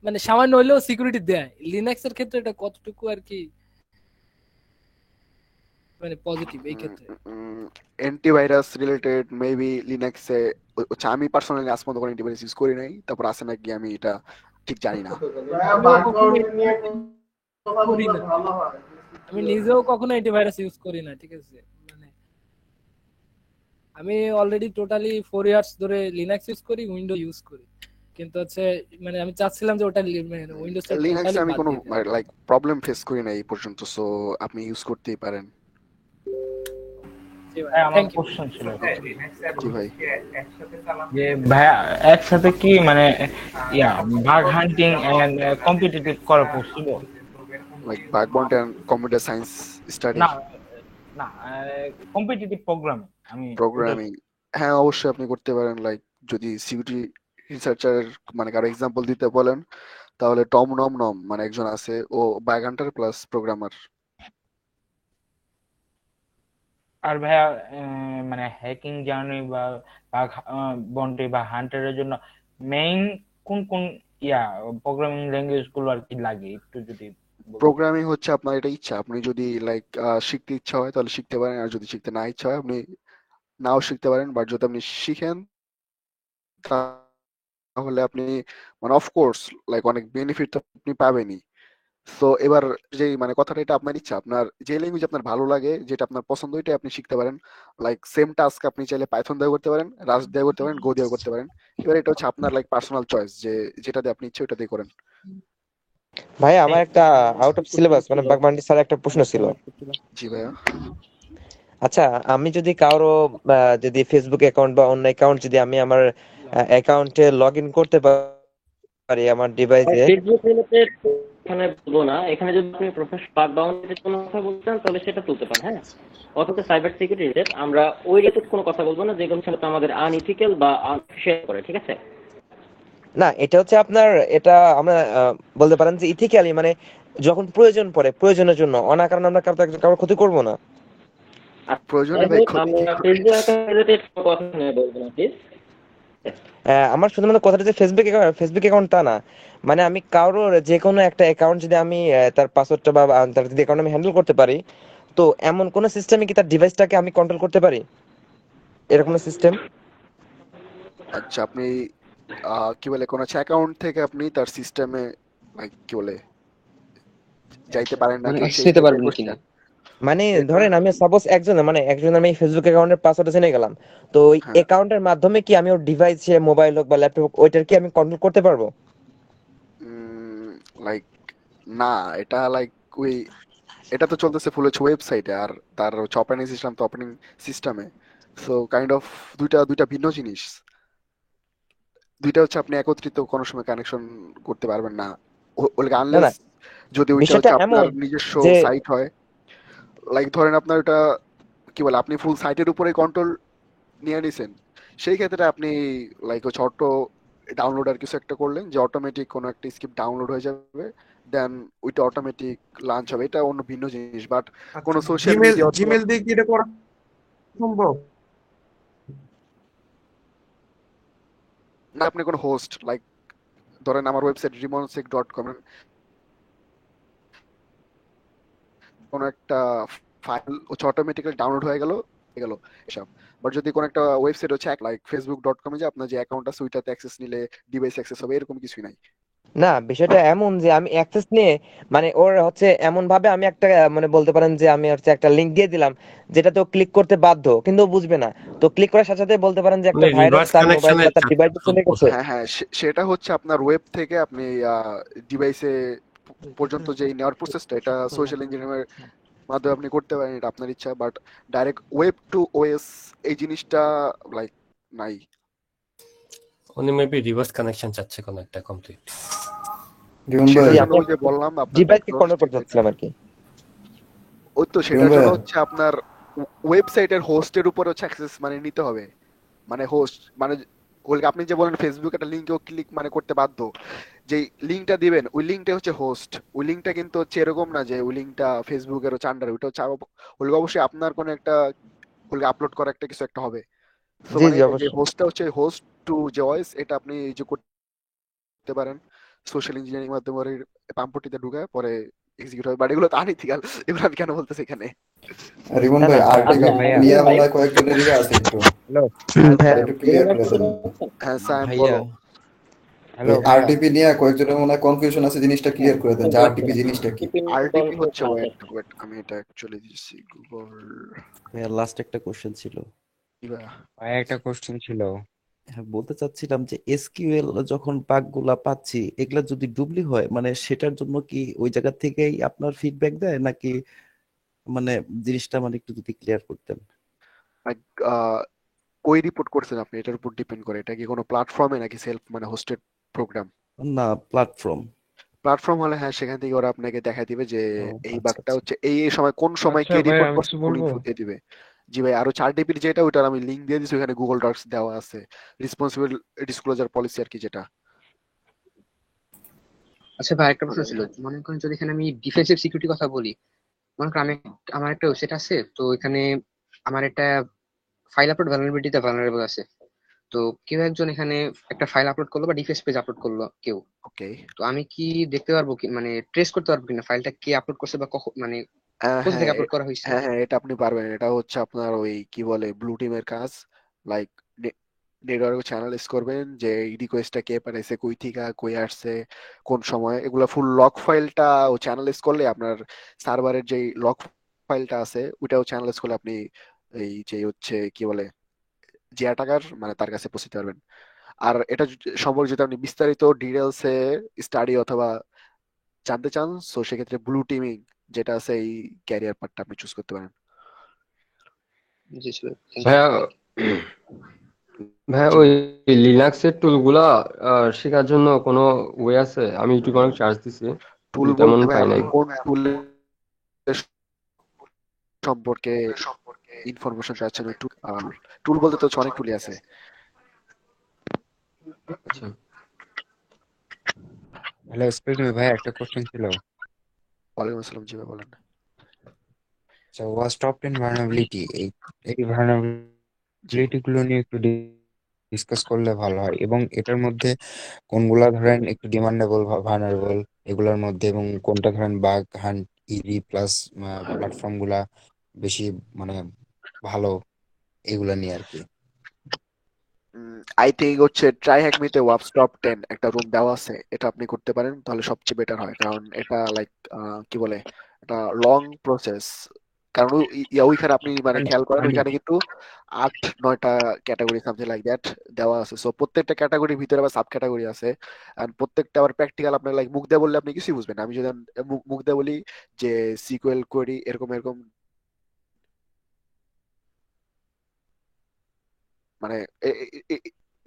মানে সামান্য হলেও সিকিউরিটি দেয়। লিনাক্স এর ক্ষেত্রে এটা কতটুকু আর কি মানে পজিটিভ এই ক্ষেত্রে? অ্যান্টিভাইরাস রিলেটেড মেবি লিনাক্সে হচ্ছে, আমি পার্সোনালি আজ পর্যন্ত কোনো অ্যান্টিভাইরাস ইউজ করি নাই, তারপর আছে নাকি আমি এটা ঠিক জানি না। আমি নিজেও কখনো অ্যান্টিভাইরাস ইউজ করি না, ঠিক আছে, মানে আমি অলরেডি টোটালি 4 ইয়ার্স ধরে লিনাক্স ইউজ করি, উইন্ডোজ ইউজ করি, কিন্তু হচ্ছে মানে আমি চাচ্ছিলাম যে ওটা উইন্ডোজ লিনাক্সে আমি কোনো লাইক প্রবলেম ফেস করি না এই পর্যন্ত, সো আপনি ইউজ করতেই পারেন। আমার কোশ্চেন ছিল জি ভাই, যে ভাইয়া একসাথে কি মানে ইয়া বাগ হান্টিং এন্ড কম্পিটিটিভ করা possible? Like bug bounty and computer science study? না কম্পিটিটিভ প্রোগ্রামিং হ্যাঁ অবশ্যই আপনি করতে পারেন। লাইক যদি সিকিউরিটি রিসার্চার মানে কারো এক্সাম্পল দিতে বলেন তাহলে টম নম মানে একজন আছে, ও বাগ হান্টার প্লাস প্রোগ্রামার। আর ভাইয়া মানে হ্যাকিং জার্নি বা বাগ বাউন্টি বা হান্টারের জন্য মেইন কোন কোন প্রোগ্রামিং ল্যাঙ্গুয়েজ গুলো আর কি লাগে একটু যদি? প্রোগ্রামিং হচ্ছে আপনার এটা ইচ্ছা, আপনি যদি লাইক শিখতে ইচ্ছা হয় তাহলে শিখতে পারেন, আর যদি শিখতে না ইচ্ছা হয় আপনি নাও শিখতে পারেন, বাট যদি আপনি শিখেন তাহলে আপনি মানে অফকোর্স লাইক অনেক বেনিফিট আপনি পাবেনই। সো এবার যে মানে কথাটা এটা আপনার ইচ্ছা, আপনার যে ল্যাঙ্গুয়েজ আপনার ভালো লাগে যেটা আপনার পছন্দ ওইটাই আপনি শিখতে পারেন। লাইক সেম টাস্ক আপনি চাইলে পাইথন দিয়ে করতে পারেন, রাস্ট দিয়ে করতে পারেন, গো দিয়ে করতে পারেন। এবার এটা হচ্ছে আপনার লাইক পার্সোনাল চয়েস যে যেটা দিয়ে আপনি ইচ্ছে ওটা দিয়ে করেন। ভাই আমার একটা আউট অফ সিলেবাস মানে বাগ বাউন্টি স্যার একটা প্রশ্ন ছিল। জি ভাইয়া। আচ্ছা আমি যদি কারো যদি ফেসবুক অ্যাকাউন্ট বা অন্য অ্যাকাউন্ট যদি আমি আমার অ্যাকাউন্টে লগ ইন করতে পারি আমার ডিভাইসে, ফেসবুক রিলেটেড এখানে বলবো না, এখানে যদি আপনি প্রফেশনাল বাগ বাউন্টির কোনো কথা বলতে চান তাহলে সেটা তুলতে পারেন। হ্যাঁ, অথচ সাইবার সিকিউরিটি রিলেটেড আমরা ওই রিলেটেড কোনো কথা বলবো না যেগুলো সাথে আমাদের আনইথিক্যাল বা আনফেয়ার করে, ঠিক আছে? না এটা হচ্ছে আপনার এটা আমরা বলতে পারেন যে ইথিক্যালি মানে যখন প্রয়োজন পড়ে প্রয়োজনের জন্য অনাকারণে আমরা কারো ক্ষতি করব না। প্রয়োজনে আমরা ফেসবুক রিলেটেড কথা নিয়ে বলবো না প্লিজ। আমার শুধুমাত্র কথাটা যে ফেসবুক অ্যাকাউন্ট তা না, মানে আমি কারোর যে কোনো একটা অ্যাকাউন্ট যদি আমি তার পাসওয়ার্ডটা বা তার যদি অ্যাকাউন্ট আমি হ্যান্ডেল করতে পারি, তো এমন কোন সিস্টেমে কি তার ডিভাইসটাকে আমি কন্ট্রোল করতে পারি, এরকম সিস্টেম? আচ্ছা, আপনি কি বলে কোন একটা অ্যাকাউন্ট থেকে আপনি তার সিস্টেমে লাইক কি বলে যাইতে পারেন মানে নাকি অ্যাক্সেস সেই নিতে টাইপের পারবেন কিনা? কোশ্চেন? মানে এটা ধরেন আমি সাপোজ একজন আমি ফেসবুক অ্যাকাউন্টের পাসওয়ার্ডটা জেনে গেলাম, তো ওই হ্যাঁ অ্যাকাউন্টের মাধ্যমে কি আমি ওর ডিভাইসে মোবাইল হোক বা ল্যাপটপ হোক ওইটার কি আমি কন্ট্রোল করতে পারবো? লাইক না, এটা লাইক ওই এটা তো চলতেছে ফুল হচ্ছে ওয়েবসাইটে, আর তার হচ্ছে অপারেটিং সিস্টেম তো অপারেটিং সিস্টেমে। সো কাইন্ড অফ দুইটা দুইটা ভিন্ন জিনিস। দুইটা হচ্ছে আপনি একত্রিত কোনো সময় কানেকশন করতে পারবেন না, না আনলেস না, যদি ওইটা বিষয়টা হচ্ছে এমন আপনার নিজস্ব যে সাইট হয়। লাইক ধরেন আপনার ওটা কি বলে আপনি ফুল সাইটের উপরে কন্ট্রোল নিয়ে নিছেন, সেই ক্ষেত্রে আপনি লাইক হচ্ছে অটো ডাউনলোডার কিছু একটা করলেন যে অটোমেটিক কোনো একটা স্ক্রিপ্ট ডাউনলোড হয়ে যাবে, দেন ওইটা অটোমেটিক লাঞ্চ হবে, এটা অন্য ভিন্ন জিনিস। বাট আচ্ছা, কোনো সোশ্যাল জিমেল মিডিয়া অথবা জিমেল দিয়ে কি এটা করা সম্ভব? না, আপনি কোনো হোস্ট লাইক ধরেন আমার ওয়েবসাইট rimonsec.com, কোনো একটা ফাইল হচ্ছে অটোমেটিক্যালি ডাউনলোড হয়ে গেল এসব। বাট যদি কোনো একটা ওয়েবসাইট হচ্ছে লাইক facebook.com-এ যে আপনার যে অ্যাকাউন্ট আছে ওইটাতে অ্যাক্সেস নিলে ডিভাইস অ্যাক্সেস হবে, এরকম কিছুই নাই। না, বিষয়টা এমন যে আমি অ্যাক্সেস নিয়ে মানে ওর হচ্ছে এমন ভাবে আমি একটা মানে বলতে পারেন যে আমি হচ্ছে একটা লিংক দিয়ে দিলাম যেটাতে ও ক্লিক করতে বাধ্য, কিন্তু ও বুঝবে না। তো ক্লিক করার সাথে সাথে বলতে পারেন যে একটা মানে ভাইরাস রিভার্স তার মোবাইল কানেকশনের বা তার ডিভাইসে চলে গেছে। হ্যাঁ হ্যাঁ, সেটা হচ্ছে আপনার ওয়েব থেকে আপনি ডিভাইসে পর্যন্ত যে নেওয়ার প্রসেসটা, এটা সোশ্যাল ইঞ্জিনিয়ারিং এর মাধ্যমে আপনি করতে পারেন, এটা আপনার ইচ্ছা। But direct web to OS এই জিনিসটা লাইক নাই। উনি মেবি রিভার্স কানেকশন চাচ্ছে কোনো একটা কমপ্লিট। জীবন সেটার ভাই, জন্য ওই যে বললাম আপনার ডিভাইসকে ব্যাকগ্রাউন্ড কন্ট্রোল করতে চাচ্ছিলাম আর কি। ওই তো জীবন সেটার ভাই, জন্য হচ্ছে আপনার ওয়েবসাইটের হোস্টের উপর হচ্ছে অ্যাক্সেস মানে নিতে হবে। মানে হোস্ট মানে আপনি যে বলেন ফেসবুক একটা লিঙ্কেও ক্লিক মানে করতে বাধ্য, যে লিঙ্কটা দিবেন ওই লিঙ্কটা হচ্ছে হোস্ট। ওই লিঙ্কটা কিন্তু হচ্ছে এরকম না যে ওই লিঙ্কটা ফেসবুকের হচ্ছে আন্ডারে, ওইটা হচ্ছে অবশ্যই আপনার কোনো একটা আপলোড করা একটা কিছু একটা হবে। তো জি মানে জি যে অবশ্যই। হোস্টটা হচ্ছে হোস্ট টু যে ভয়েস, এটা আপনি এই যে করতে পারেন সোশ্যাল ইঞ্জিনিয়ারিং মাধ্যমে ওর পাম্পটিতে ঢুকে পরে এক্সিকিউট হবে। বাট এগুলো তো আনইথিক্যাল, এগুলো আমি কেন বলতেছি এখানে? রিমন না ভাই, না, আর্টিকেল আচ্ছা ভাইয়া নিয়ে মনে হয় কয়েকজনের ইয়ে আছে একটু, হ্যালো হ্যাঁ এটা ভাইয়া, একটু ক্লিয়ার করে দেন। হ্যাঁ স্যাম ভাইয়া বলো। হ্যালো ওই ভাইয়া। আরটিপি নিয়ে কয়েকজনের মনে হয় কনফিউশন আছে, জিনিসটা ক্লিয়ার করে দেন যে আরটিপি জিনিসটা কি। আরটিপি হচ্ছে ওয়েট ওয়েট আমি এটা অ্যাকচুয়ালি দিচ্ছি গুগল। ভাইয়া, লাস্ট একটা কোশ্চেন ছিল। ভাইয়া একটা কোশ্চেন ছিল। হ্যাঁ, বলতে চাচ্ছিলাম যে এসকিউএল যখন বাগগুলা পাচ্ছি এগুলা যদি ডুবলি হয় মানে সেটার জন্য কি ওই জায়গা থেকেই আপনার ফিডব্যাক দেয় নাকি, মানে জিনিসটা মানে একটু যদি ক্লিয়ার করতেন। কই রিপোর্ট করছেন আপনি, এটার উপর ডিপেন্ড করে। এটা কি কোনো প্ল্যাটফর্মে নাকি সেলফ মানে হোস্টেড প্রোগ্রাম? না, প্ল্যাটফর্ম। প্ল্যাটফর্ম হলে হ্যাঁ, সেখান থেকে ওরা আপনাকে দেখা দিবে যে ও এই আচ্ছা বাগটা আচ্ছা। হচ্ছে এই সময় কোন সময় আচ্ছা কে ভাইয়া রিপোর্ট আমি করছে কিছু ফুল বলবো। ইনফো দিয়ে দিবে। জি ভাই, আরো 4 ডিপির যেটা ওইটার আমি লিংক দিয়ে দিচ্ছি, ওখানে গুগল ডক্স দেওয়া আছে, রেসপন্সিবল ডিসক্লোজার পলিসি আর কি যেটা। আচ্ছা ভাই, একটা প্রশ্ন ছিল। মনে করেন যদি এখানে আমি ডিফেন্সিভ সিকিউরিটি কথা বলি, মনে করেন আমার একটা ওয়েবসাইট আছে, তো এখানে আমার একটা ফাইল আপলোড ভালনারেবিলিটিতে ভালনারেবল আছে। তো কেউ একজন এখানে একটা ফাইল আপলোড করলো বা ডিফেন্স পেজ আপলোড করলো কেউ, ওকে। তো আমি কি দেখতে পারবো কি, মানে ট্রেস করতে পারবো কিনা ফাইলটা কে আপলোড করছে বা কখন, মানে কোথা থেকে হ্যাঁ আপলোড করা হয়েছে? হ্যাঁ হ্যাঁ, এটা আপনি পারবেন। এটা হচ্ছে আপনার ওই কি বলে ব্লু টিমের কাজ। লাইক নেটওয়ার্ক চ্যানেলাইজ করবেন যে এই রিকোয়েস্টটা কে পাঠাইছে, কই থেকে কই আসছে, কোন সময়, এগুলা ফুল লগ ফাইলটা ও চ্যানেলাইজ করলে আপনার সার্ভারের যে লগ ফাইলটা আছে ওইটাও চ্যানেলাইজ করলে আপনি এই যে হচ্ছে কি বলে যে অ্যাটাকার মানে তার কাছে পৌঁছতে পারবেন। আর এটা সম্পর্কে যদি আপনি বিস্তারিত ডিটেলসে স্টাডি অথবা জানতে চান, তো সেক্ষেত্রে ব্লু টিমিং যেটা আছে এই ক্যারিয়ার পার্টটা আপনি চুজ করতে পারেন। জি স্যার, থ্যাংক ভাইয়া, ইউ। ভাইয়া জি ওই বলুন। লিনাক্সের টুলগুলা শেখার জন্য কোনো ওয়ে আছে? আমি ইউটিউবে অনেক চার্জ দিছি টুল কিন্তু তেমন বলতে ভাই পাই আপনি নাই। কোন টুলের সম্পর্কে ইনফরমেশন চাচ্ছেন? ওই টুল বলতে তো হচ্ছে অনেক টুলই আছে। আচ্ছা, হ্যালো এক্সকিউজ মি ভাইয়া, একটা কোশ্চেন ছিল। ওয়ালাইকুম আসসালাম, জি ভাই বলেন। আচ্ছা, ওয়াজ টপ 10 ভালনারেবিলিটি, এই জি ভালনারেবিলিটি গুলো নিয়ে একটু ডিসকাস করলে ভালো হয়, এবং এটার মধ্যে কোনগুলা ধরেন একটু ডিমান্ডেবল ভার্নারেবল এগুলোর মধ্যে, এবং কোনটা ধরেন bug hunt easy plus platform গুলা বেশি মানে ভালো, এগুলা নিয়ে আর কি। আই থিঙ্ক হচ্ছে ট্রাই হ্যাকমিতে ওয়াপস টপ 10 একটা রুম দেওয়া আছে, এটা আপনি করতে পারেন তাহলে সবচেয়ে বেটার হয়, কারণ এটা লাইক কি বলে, এটা লং প্রসেস। কারণ ওইখানে আপনি মানে খেয়াল করেন ওইখানে কিন্তু 8-9টা ক্যাটাগরি সামথিং লাইক দ্যাট দেওয়া আছে। সো প্রত্যেকটা ক্যাটাগরির ভিতরে আবার সাব ক্যাটাগরি আছে, আর প্রত্যেকটা আবার প্র্যাকটিক্যাল। আপনার লাইক মুখ দিয়ে বললে আপনি কিছুই বুঝবেন না। আমি যদি মুখ দিয়ে বলি যে সিকুয়েল কোয়েরি এরকম এরকম, মানে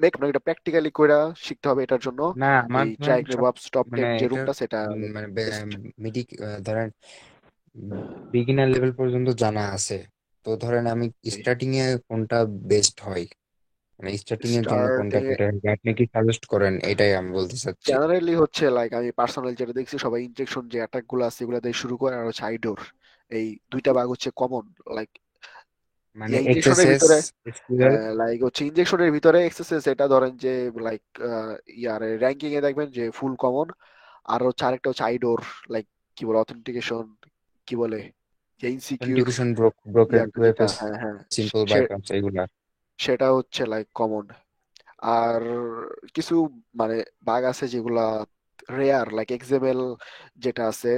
মেক আপনাকে এটা প্র্যাকটিক্যালি কইরা শিখতে হবে। এটার জন্য না আমার এই ধরেন ট্রাই সব ওয়াপস টপ মানে 10 যে এটা রুমটা সেটা মানে বেস্ট। ধরেন বিগিনার লেভেল পর্যন্ত জানা আছে, তো ধরেন আমি স্টার্টিং এ কোনটা বেস্ট হয়, মানে স্টার্টিং এর জন্য কোনটা স্টার্টিং এ বেটার হবে আপনি কি সাজেস্ট করেন, এটাই আমি বলতে চাচ্ছি। জেনারেলি হচ্ছে লাইক আমি পার্সোনাল যেটা দেখছি সবাই ইনজেকশন যে অ্যাটাক গুলো আছে এগুলো দিয়ে শুরু করে, আর হচ্ছে আইডোর, এই দুইটা ভাগ হচ্ছে কমন। লাইক মানে ইনজেকশনের এক্সএসএস ভিতরে স্কুলের লাইক হচ্ছে ইনজেকশনের ভিতরে এক্সেসেস, এটা ধরেন যে লাইক ইয়ার র্যাঙ্কিং এ দেখবেন যে ফুল কমন। আর হচ্ছে আরেকটা হচ্ছে আইডোর, লাইক কি বলে অথেন্টিকেশন, কি বলে যে ইনসিকিউর অথেন্টিকেশন ব্রোকেন ইয়াটা যেটা, টুএফএস হ্যাঁ হ্যাঁ, সিম্পল বাইপাম্পস এগুলা। সেটা হচ্ছে লাইক কমন। আর কিছু মানে বাগ আছে যেগুলা রেয়ার, লাইক এক্সএমএল যেটা আছে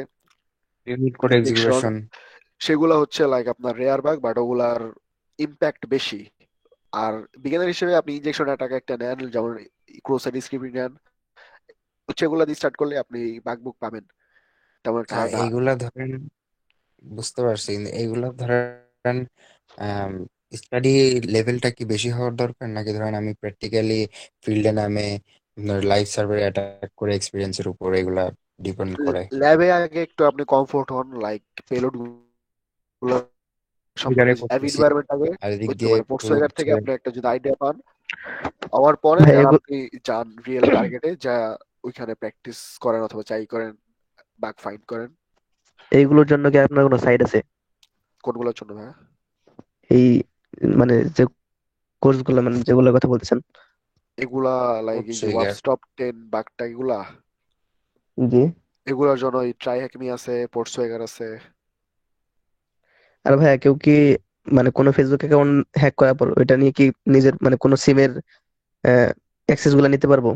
ইউনিট কোড ইনজেকশন, এক্সিকিউশন। সেগুলা হচ্ছে লাইক আপনার রেয়ার বাগ, বাট ওগুলার ইম্প্যাক্ট বেশি। আর বিগিনার হিসেবে আপনি ইনজেকশন অ্যাটাক একটা নেন, যেমন ক্রোসাইড স্ক্রিপ্টিং নেন, হচ্ছে এগুলা দিয়ে স্টার্ট করলে আপনি বাগ বুক পাবেন, তেমন একটা হয় না। এইগুলা ধরেন বুঝতে পারছি, কিন্তু এইগুলা ধরেন স্টাডি লেভেলটা কি বেশি হওয়ার দরকার, নাকি ধরেন আমি প্র্যাকটিক্যালি ফিল্ডে নামে লাইভ সার্ভারে অ্যাটাক করে এক্সপিরিয়েন্সের উপর এগুলা ডিপেন্ড করে? ল্যাবে আগে একটু আপনি কমফোর্ট হন, লাইক পেলোড গুলো ফিগারে সম্পর্কে করতেছি, এনভায়রনমেন্ট আগে আর এদিক ওই তো দিয়ে মানে একটু পোর্টসোয়েগার থেকে হচ্ছে আপনি একটা যদি আইডিয়া পান, হওয়ার পরে ভাই দেন এগুলো আপনি যান রিয়েল টার্গেটে, যা ওইখানে প্র্যাকটিস করেন অথবা চাই করেন, বাগ ফাইন্ড করেন। এইগুলোর জন্য কি আপনার কোনো সাইট আছে? কোনগুলোর জন্য ভাই? এই মানে যে কোর্স গুলো মানে যেগুলোর কথা বলতেছেন। এগুলা লাইক এই যে পোর্টসোয়েগার। ওয়াপস টপ 10 বাগটা এগুলা, জি। এগুলোর জন্য এই ট্রাই হ্যাকমি আছে, পোর্টসোয়েগার আছে। আর ভাইয়া কেউ কি মানে কোনো ফেসবুক অ্যাকাউন্ট হ্যাক করার পর ওইটা নিয়ে কি নিজের মানে কোনো সিমের অ্যাক্সেস গুলো নিতে পারবো?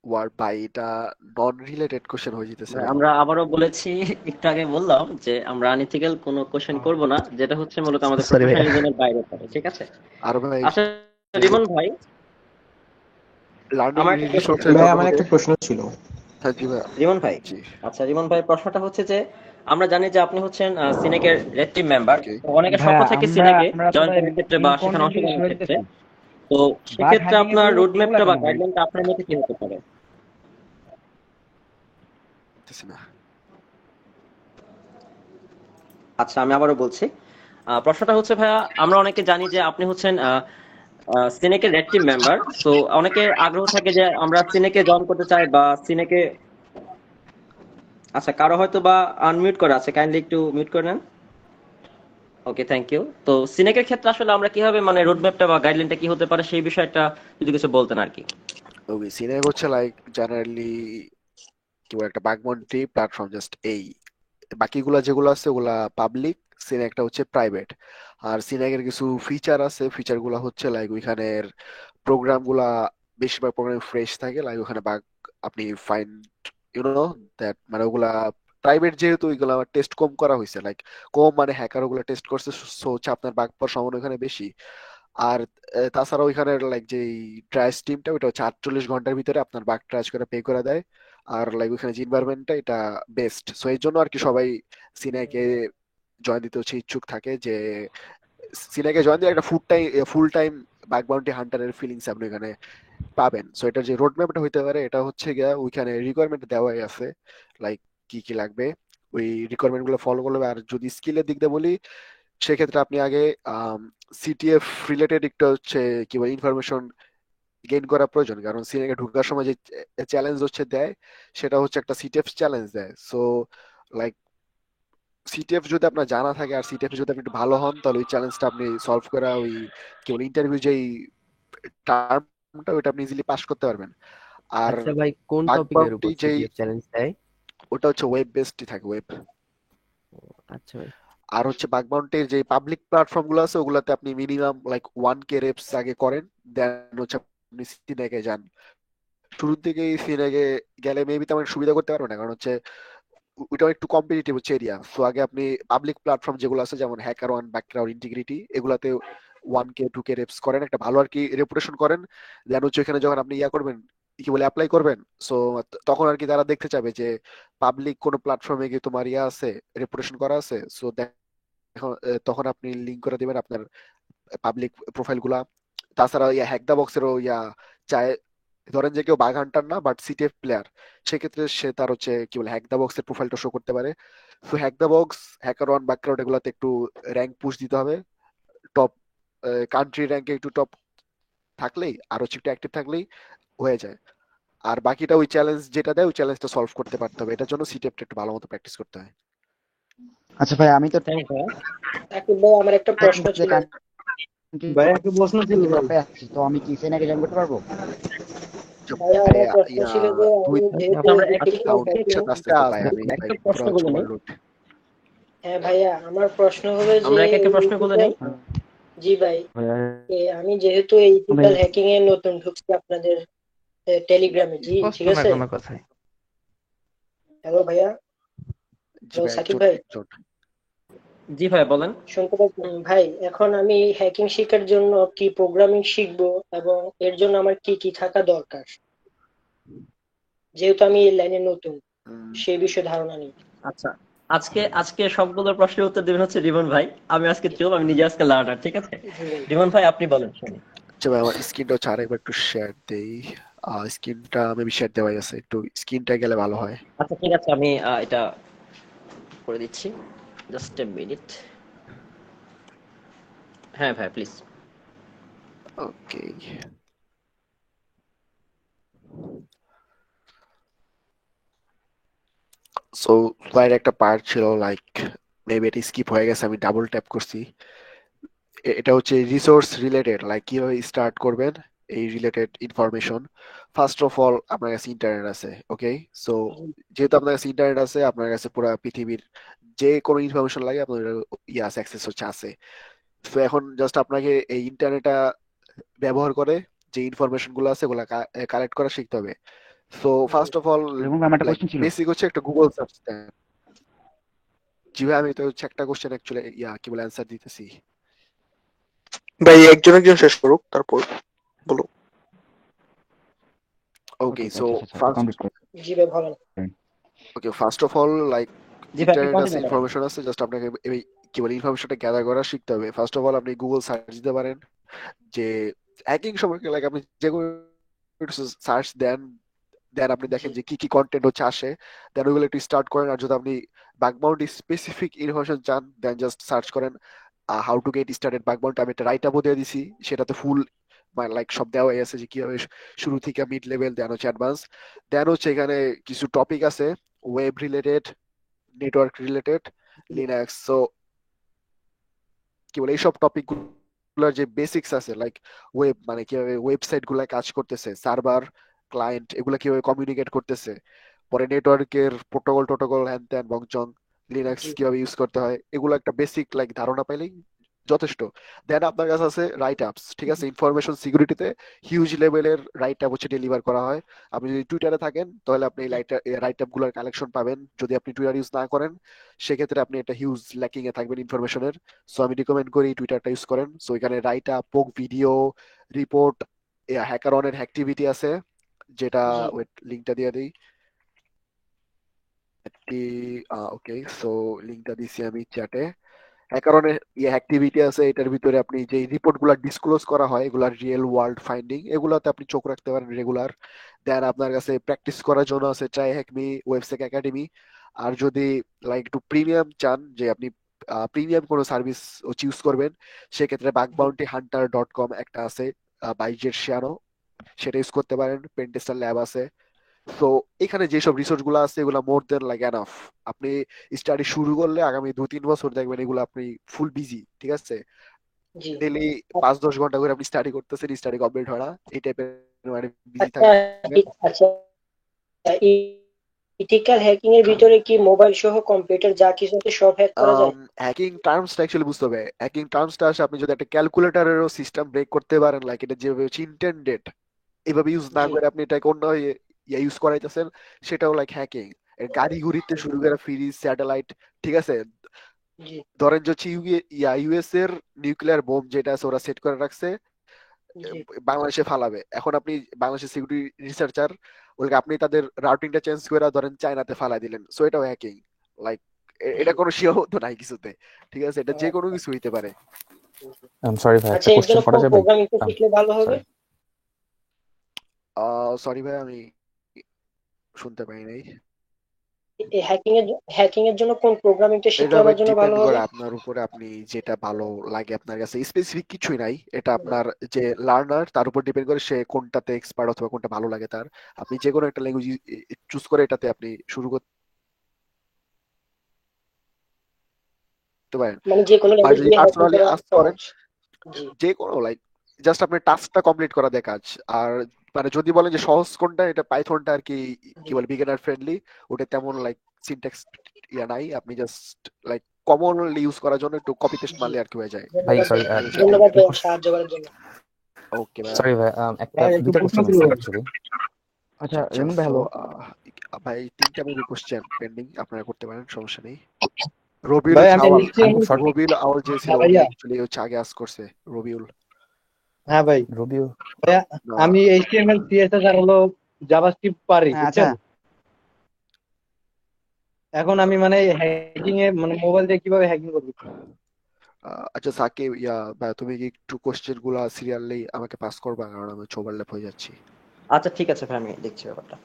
ওয়ার্ড বাই এটা নন রিলেটেড কোশ্চেন হয়ে যেতেছে ভাই। আমরা আবারও বলেছি, একটু আগে বললাম যে আমরা আনইথিক্যাল কোনো কোশ্চেন করব না, যেটা হচ্ছে মূলত আমাদের সরি ভাইয়া। প্রফেশনালিজমের বাইরে পড়ে, ঠিক আছে? আর ভাই আচ্ছা রিমন ভাই, লার্নিং আমার একটা প্রশ্ন রিসোর্সের ছিল। জন্য আমার একটা প্রশ্ন ছিল। হ্যাঁ জি ভাই। রিমন ভাই, জি আচ্ছা রিমন ভাই, প্রশ্নটা হচ্ছে যে আমরা জানি যে আপনি হচ্ছেন সিনেকের রেড টিম মেম্বার। ওকে। অনেকের স্বপ্ন ভাইয়া থাকে আমরা সিনেকে আমরা জয়েন আসলে করার ক্ষেত্রে বা সেখানে ইম্পর্টেন্ট জিনিস অংশগ্রহণের ক্ষেত্রে, বলতেছি। তো বাগ সেক্ষেত্রে হান্টিং এর আপনার জন্য রোডম্যাপটা এগুলা বা কেন ভাই? গাইডলাইনটা আপনার মতে কি হতে পারে? বুঝতেছি না। আচ্ছা আমি আবারও বলছি, প্রশ্নটা হচ্ছে ভাইয়া, আমরা অনেকে জানি যে আপনি হচ্ছেন সিনেকের রেড টিম মেম্বার। সো অনেকের আগ্রহ থাকে যে আমরা সিনেকে জয়েন করতে চাই বা সিনেকে, আচ্ছা কারো হয়তো বা আনমিউট করা আছে, কাইন্ডলি একটু মিউট করে নেন। ওকে, থ্যাংক ইউ। তো সিনেকের ক্ষেত্রে আসলে আমরা কিভাবে মানে রোডম্যাপটা বা গাইডলাইনটা কি হতে পারে সেই বিষয়টা যদি কিছু বলতেন আর কি। ওকে, সিনেক হচ্ছে লাইক জেনারেলি কি বলে একটা বাগমন্টি প্ল্যাটফর্ম, জাস্ট এই। বাকিগুলা যেগুলো আছে ওগুলা পাবলিক, সিনেকটা হচ্ছে প্রাইভেট। আর সিনেকের কিছু ফিচার আছে, ফিচার গুলা হচ্ছে লাইক ওইখানের প্রোগ্রাম গুলা, বেশিরভাগ প্রোগ্রাম ফ্রেশ থাকে, লাইক ওখানে বাগ আপনি ফাইন্ড নো দ্যাট, মানে ওগুলা প্রাইভেট যেহেতু ওইগুলা টেস্ট কম করা হয়েছে, লাইক কম মানে হ্যাকার ওগুলা টেস্ট করছে, সো হচ্ছে আপনার বাগ পাওয়ার সম্ভাবনা ওখানে বেশি। আর তাছাড়া ওইখানে লাইক যে ট্রায়াস টিমটা ওইটা হচ্ছে 48 ঘন্টার ভিতরে আপনার বাগ ট্রায়াস করে পে করে দেয়। আর লাইক ওইখানে যে এনভায়রনমেন্টটা এটা বেস্ট, সো এই জন্য আর কি সবাই সিনাইকে জয়েন দিতে হচ্ছে ইচ্ছুক থাকে, যে সিনাইকে জয়েন দিয়ে একটা ফুল টাইম বাগ বাউন্টি হান্টারের ফিলিংস আপনি ওখানে পাবেন। সো এটার যে রোড ম্যাপটা হইতে পারে এটা হচ্ছে গিয়া ওইখানে রিকোয়ারমেন্ট দেওয়াই আছে, লাইক কি কি লাগবে ওই রিকোয়ারমেন্ট গুলো ফলো করলে। আর যদি স্কিলের দিক দিয়ে বলি, সেক্ষেত্রে আপনি আগে সিটিএফ রিলেটেড একটা হচ্ছে কি বলে ইনফরমেশন গেইন করা প্রয়োজন, কারণ সিনেকে ঢোকার সময় যে চ্যালেঞ্জ হচ্ছে দেয় সেটা হচ্ছে একটা সিটিএফ চ্যালেঞ্জ দেয়। সো লাইক সিটিএফ যদি আপনার জানা থাকে আর সিটিএফ যদি আপনি একটু ভালো হন, তাহলে ওই চ্যালেঞ্জটা আপনি সলভ করা ওই কি বলে ইন্টারভিউ যেই টার্মটা ওইটা আপনি ইজিলি পাস করতে পারবেন। আর আচ্ছা ভাই, কোন বাগ টপিকের উপর বাউন্টি যেই সিটিএফ চ্যালেঞ্জ দেয়? ওটা হচ্ছে ওয়েব বেসডই থাকে, ওয়েব। আচ্ছা ভাই। আর হচ্ছে বাগ বাউন্টির যে পাবলিক প্ল্যাটফর্ম গুলো আছে ওগুলাতে আপনি মিনিমাম লাইক 1K রেপস আগে করেন, দেন হচ্ছে আপনি সিনেকে যান। শুরুর দিকে সিনেকে গেলে মেবি তেমন সুবিধা করতে পারবেন না, কারণ হচ্ছে ওইটা একটু কম্পিটিটিভ হচ্ছে এরিয়া। সো আগে আপনি পাবলিক প্ল্যাটফর্ম যেগুলো আছে যেমন হ্যাকার ওয়ান, ব্যাকগ্রাউন্ড ইন্টিগ্রিটি, এগুলাতে 1K 2K রেপস করেন, একটা ভালো আর কি রেপুটেশন করেন। দেন হচ্ছে এখানে যখন আপনি ইয়া করবেন, কি বলে, অ্যাপ্লাই করবেন, সো তখন আর কি তারা দেখতে চাবে যে পাবলিক কোনো প্ল্যাটফর্মে গিয়ে তোমার ইয়া আছে, রেপুটেশন করা আছে। সো তখন আপনি লিঙ্ক করে দিবেন আপনার পাবলিক প্রোফাইল গুলা। তাছাড়া ইয়া হ্যাক দা বক্সেরও ইয়া চায়, ধরেন যে কেউ বাগ হান্টার না বাট সিটিএফ প্লেয়ার, সেক্ষেত্রে সে তার হচ্ছে কি বলে হ্যাক দা বক্সের প্রোফাইলটা শো করতে পারে। তো hack the box, hacker one, background এগুলোতে একটু র্যাঙ্ক পুশ দিতে হবে। টপ কান্ট্রি র্যাঙ্কে একটু টপ থাকলেই আর হচ্ছে একটু অ্যাক্টিভ থাকলেই হয়ে যায়। আর বাকিটা ওই চ্যালেঞ্জ যেটা দেয় ওই চ্যালেঞ্জটা সলভ করতে পারতে হবে, এটার জন্য সিটিএফটা একটু ভালো মতো প্র্যাকটিস করতে হয়। আচ্ছা ভাই, আমি তো থ্যাংক ভাই। সাকিব ভাই, আমার একটা প্রশ্ন ছিল। ভাই একটা প্রশ্ন ছিল ভাই, তো আমি কি সেনাকে জয়েন করতে পারবো? ভাইয়া, আরে আমার প্রশ্ন ছিল যে তুই আমি যেহেতু আমরা ethical hacking, আস্তে ভাই, আমি একটা পুরো প্রশ্ন বলে নেই। ওভারলোড। হ্যাঁ ভাইয়া, আমার প্রশ্ন হলো যে আমরা একে প্রশ্ন বলে নেই। জি ভাই, আমি যেহেতু এই ইথিক্যাল হ্যাকিং এ নতুন ঢুকছি আপনাদের টেলিগ্রামে, জি ঠিক আছে। কোনো কথাই। হ্যালো ভাইয়া, জি ভাই, সাকিব ভাই। জি ভাই বলেন। শুনতে পাচ্ছেন ভাই? এখন আমি হ্যাকিং শেখার জন্য কি প্রোগ্রামিং শিখবো এবং এর জন্য আমার কি কি থাকা দরকার, যেহেতু আমি এই লাইনে নতুন, সেই বিষয়ে ধারণা নেই। আচ্ছা, আজকে সবগুলো প্রশ্নের উত্তর দিবেন হচ্ছে রিমন ভাই। আমি আজকে চুপ, আমি নিজে আজকে লার্নার, ঠিক আছে। রিমন ভাই আপনি বলেন, শুনি। আচ্ছা ভাই, আমার স্ক্রিনটা হচ্ছে আরেকবার একটু শেয়ার দেই। স্ক্রিনটা মেবি শেয়ার দেওয়াই আছে, একটু স্ক্রিনটা গেলে ভালো হয়। আচ্ছা ঠিক আছে, আমি এটা করে দিচ্ছি, জাস্ট এ মিনিট। হ্যাঁ ভাই প্লিজ। ওকে, সো স্লাইড একটা পার্ট ছিল, লাইক মেবি এটা স্কিপ হয়ে গেছে, আমি ডাবল ট্যাপ করছি। এটা হচ্ছে রিসোর্স রিলেটেড, লাইক কিভাবে স্টার্ট করবেন এই related information. First of all আপনার কাছে ইন্টারনেট আছে, ওকে। সো যেহেতু আপনার কাছে ইন্টারনেট আছে, আপনার কাছে পুরো পৃথিবীর যে কোনো ইনফরমেশন লাগে আপনার ইয়ে আছে, অ্যাক্সেস হচ্ছে আছে। তো এখন জাস্ট আপনাকে এই ইন্টারনেটটা ব্যবহার করে যে ইনফরমেশন গুলো আছে ওগুলা কালেক্ট করা শিখতে হবে। সো ফার্স্ট অফ অল আমার একটা লাইক কোশ্চেন ছিল। বেসিক হচ্ছে একটা গুগল সার্চ দেন। জি ভাই, আমি তো হচ্ছে একটা কোশ্চেন অ্যাকচুয়ালি কি বলে অ্যান্সার দিতেছি। ভাই একজন একজন শেষ করুক, তারপর বলো। ওকে, সো জি ভাই বলেন। ওকে, ফার্স্ট অফ অল লাইক জি ভাই, আপনি ইন্টারনেট আছে, continue করেন। ইনফরমেশন আছে, জাস্ট আপনাকে এই কি বলে ইনফরমেশনটা গ্যাদার করা শিখতে হবে। ফার্স্ট অফ অল আপনি গুগল সার্চ দিতে পারেন, যে হ্যাকিং সম্পর্কে লাইক আপনি যে কোনো সার্চ দেন, দেন আপনি দেখেন যে কি কি কন্টেন্ট হচ্ছে আসে, দেন ওইগুলো একটু স্টার্ট করেন। আর যদি আপনি বাগ বাউন্টি স্পেসিফিক ইনফরমেশন চান, দেন জাস্ট সার্চ করেন how to get started bug bounty. আমি একটা রাইট আপও দিয়ে দিছি, সেটাতে ফুল মানে লাইক সব দেওয়া আছে যে কিভাবে শুরু থেকে মিড লেভেল, দেন হচ্ছে অ্যাডভান্স, দেন হচ্ছে এখানে কিছু টপিক আছে web related, network related, Linux. So কি বলে এইসব টপিক গুলোর যে বেসিক্স আছে, লাইক ওয়েব মানে কিভাবে ওয়েবসাইট গুলা কাজ করতেছে, সার্ভার ক্লায়েন্ট এগুলা কিভাবে কমিউনিকেট করতেছে, পরে নেটওয়ার্কের প্রোটোকল টোটোকল হ্যান ত্যান বংচং, লিনাক্স কিভাবে ইউজ করতে হয়, এগুলো একটা বেসিক লাইক ধারণা পাইলেই যথেষ্ট। দেন আপনার কাছে আছে রাইট আপস, ঠিক আছে। ইনফরমেশন সিকিউরিটিতে হিউজ লেভেলের রাইট আপ হচ্ছে ডেলিভার করা হয়। আপনি যদি টুইটারে থাকেন তাহলে আপনি এই রাইট আপ গুলোর কালেকশন পাবেন। যদি আপনি টুইটার ইউজ না করেন সেক্ষেত্রে আপনি একটা হিউজ ল্যাকিং এ থাকবেন ইনফরমেশনের। সো আমি রিকমেন্ড করি টুইটারটা ইউজ করেন। সো এখানে রাইট আপ, পোক ভিডিও, রিপোর্ট, হ্যাকার অনের অ্যাক্টিভিটি আছে, যেটা ওয়েট লিঙ্কটা দিয়ে দিই। ওকে, সো লিঙ্কটা দিছি আমি চ্যাটে। হ্যাকারনের অ্যাক্টিভিটি আছে, এটার ভিতরে আপনি যে রিপোর্ট গুলা ডিসক্লোজ করা হয় এগুলার রিয়েল ওয়ার্ল্ড ফাইন্ডিং, এগুলাতে আপনি চোখ রাখতে পারেন রেগুলার। দেন আপনার কাছে প্র্যাকটিস করার জন্য আছে ট্রাই হ্যাকমি, ওয়েবসেক একাডেমি। আর যদি লাইক একটু প্রিমিয়াম চান, যে আপনি প্রিমিয়াম কোনো সার্ভিস ইউজ করবেন, সেক্ষেত্রে bugbountyhunter.com একটা আছে, বাইজের শেয়ারও, সেটা ইউজ করতে পারেন। পেনটেস্টার ল্যাব আছে। তো এখানে যেসব রিসোর্স গুলো আছে এগুলো মোর দেন লাইক এনাফ। আপনি স্টাডি শুরু করলে আগামী 2-3 বছর দেখবেন এগুলো আপনি ফুল বিজি, ঠিক আছে। জি ডেইলি 5-10 ঘন্টা করে আপনি স্টাডি করতেছেন, স্টাডি কমপ্লিট হয় না, এই টাইপের মানে বিজি আচ্ছা থাকবেন। আচ্ছা ইথিক্যাল হ্যাকিং এর ভিতরে কি মোবাইল সহ কম্পিউটার যা কিছু আছে সব হ্যাক করা যায়? হ্যাকিং টার্মসটা অ্যাকচুয়ালি বুঝতে হবে। হ্যাকিং টার্মসটা আসে আপনি যদি একটা ক্যালকুলেটরেরও সিস্টেম ব্রেক করতে পারেন, লাইক এটা যেভাবে হচ্ছে ইন্টেন্ডেড, এইভাবে ইউজ না জি করে আপনি এটাকে অন্য ইউজ করাইতেছেন, সেটাও লাইক হ্যাকিং। গাড়ি ঘুরিতে শুরু করে ফ্রিজ, স্যাটেলাইট, ঠিক আছে। জি ধরেন যে হচ্ছে ইউএস এর নিউক্লিয়ার বোম যেটা আছে ওরা সেট করে রাখছে, জি বাংলাদেশে ফালাবে। এখন আপনি বাংলাদেশের সিকিউরিটি রিসার্চার, ওকে আপনি তাদের রাউটিংটা চেঞ্জ করে ধরেন চায়নাতে ফালাই দিলেন, সো এটাও হ্যাকিং। লাইক এটা কোনো সীমাবদ্ধ নাই কিছুতে, ঠিক আছে, এটা যে কোনো কিছু হইতে পারে। সরি ভাই, আচ্ছা একটা এর জন্য কোশ্চেন করা কোন যাবে? প্রোগ্রামিংটা শিখলে ভালো হবে? সরি সরি ভাই, আমি শুনতে পাই নাই। হ্যাকিং এর জন্য কোন প্রোগ্রামিংটা এটা শিখলে ভাই আমার জন্য ভালো ডিপেন্ড হবে? করে আপনার উপরে, আপনি যেটা ভালো লাগে আপনার কাছে। স্পেসিফিক কিছুই নাই, এটা আপনার যে লার্নার তার উপর ডিপেন্ড করে সে কোনটাতে এক্সপার্ট অথবা কোনটা ভালো লাগে তার। আপনি যে কোনো একটা ল্যাঙ্গুয়েজ চুজ করে এটাতে আপনি শুরু করতে পারেন। মানে যে কোনো আর ল্যাঙ্গুয়েজ যদি দিয়ে হ্যাকিং পার্সোনালি করা আস্ক করেন, সহজ। জি যে কোনো লাইক জাস্ট আপনি টাস্কটা কমপ্লিট করা দিয়ে কাজ। আর মানে যদি বলেন যে সহজ কোনটা, এটা পাইথনটা আর কি, কি জি বলে বিগিনার ফ্রেন্ডলি। ওটা তেমন লাইক সিনট্যাক্স নাই, আপনি জাস্ট লাইক কমনলি ইউজ করার জন্য একটু কপি পেস্ট জি মারলে আর কি হয়ে যায়। ভাই, ধন্যবাদ সরি ধন্যবাদ ভাইয়া সাহায্য করার জন্য। ওকে ভাই। সরি ভাই, একটা ভাই একটু দুটা প্রশ্ন কোশ্চেন ছিল। আছে অ্যাকচুয়ালি। আচ্ছা আচ্ছা, রিমন ভাই সো হ্যালো। ভাই 3টা মেবি কোশ্চেন পেন্ডিং, আপনারা করতে পারেন, সমস্যা নেই। রবিউল ভাই হচ্ছে আমি আওয়াল, আমি খুব শর্ট। রবিউল আওয়াল যে ছিল হ্যাঁ উনি ভাইয়া। অ্যাকচুয়ালি হচ্ছে আগে আস করছে রবিউল। হ্যাঁ ভাই রবিও ভাইয়া, না, আমি এইচটিএমএল সিএসএস আর হলো জাভাস্ক্রিপ্ট পারি আচ্ছা বুঝছেন। এখন আমি মানে হ্যাকিং এ মানে মোবাইল দিয়ে কিভাবে হ্যাকিং করবো? আচ্ছা সাকিব, ভাই তুমি কি একটু কোশ্চেন গুলা সিরিয়ালি আমাকে পাস করবা, কারণ আমি ওভারল্যাপ হয়ে যাচ্ছি। আচ্ছা ঠিক আছে ভাই, আমি দেখছি ব্যাপারটা।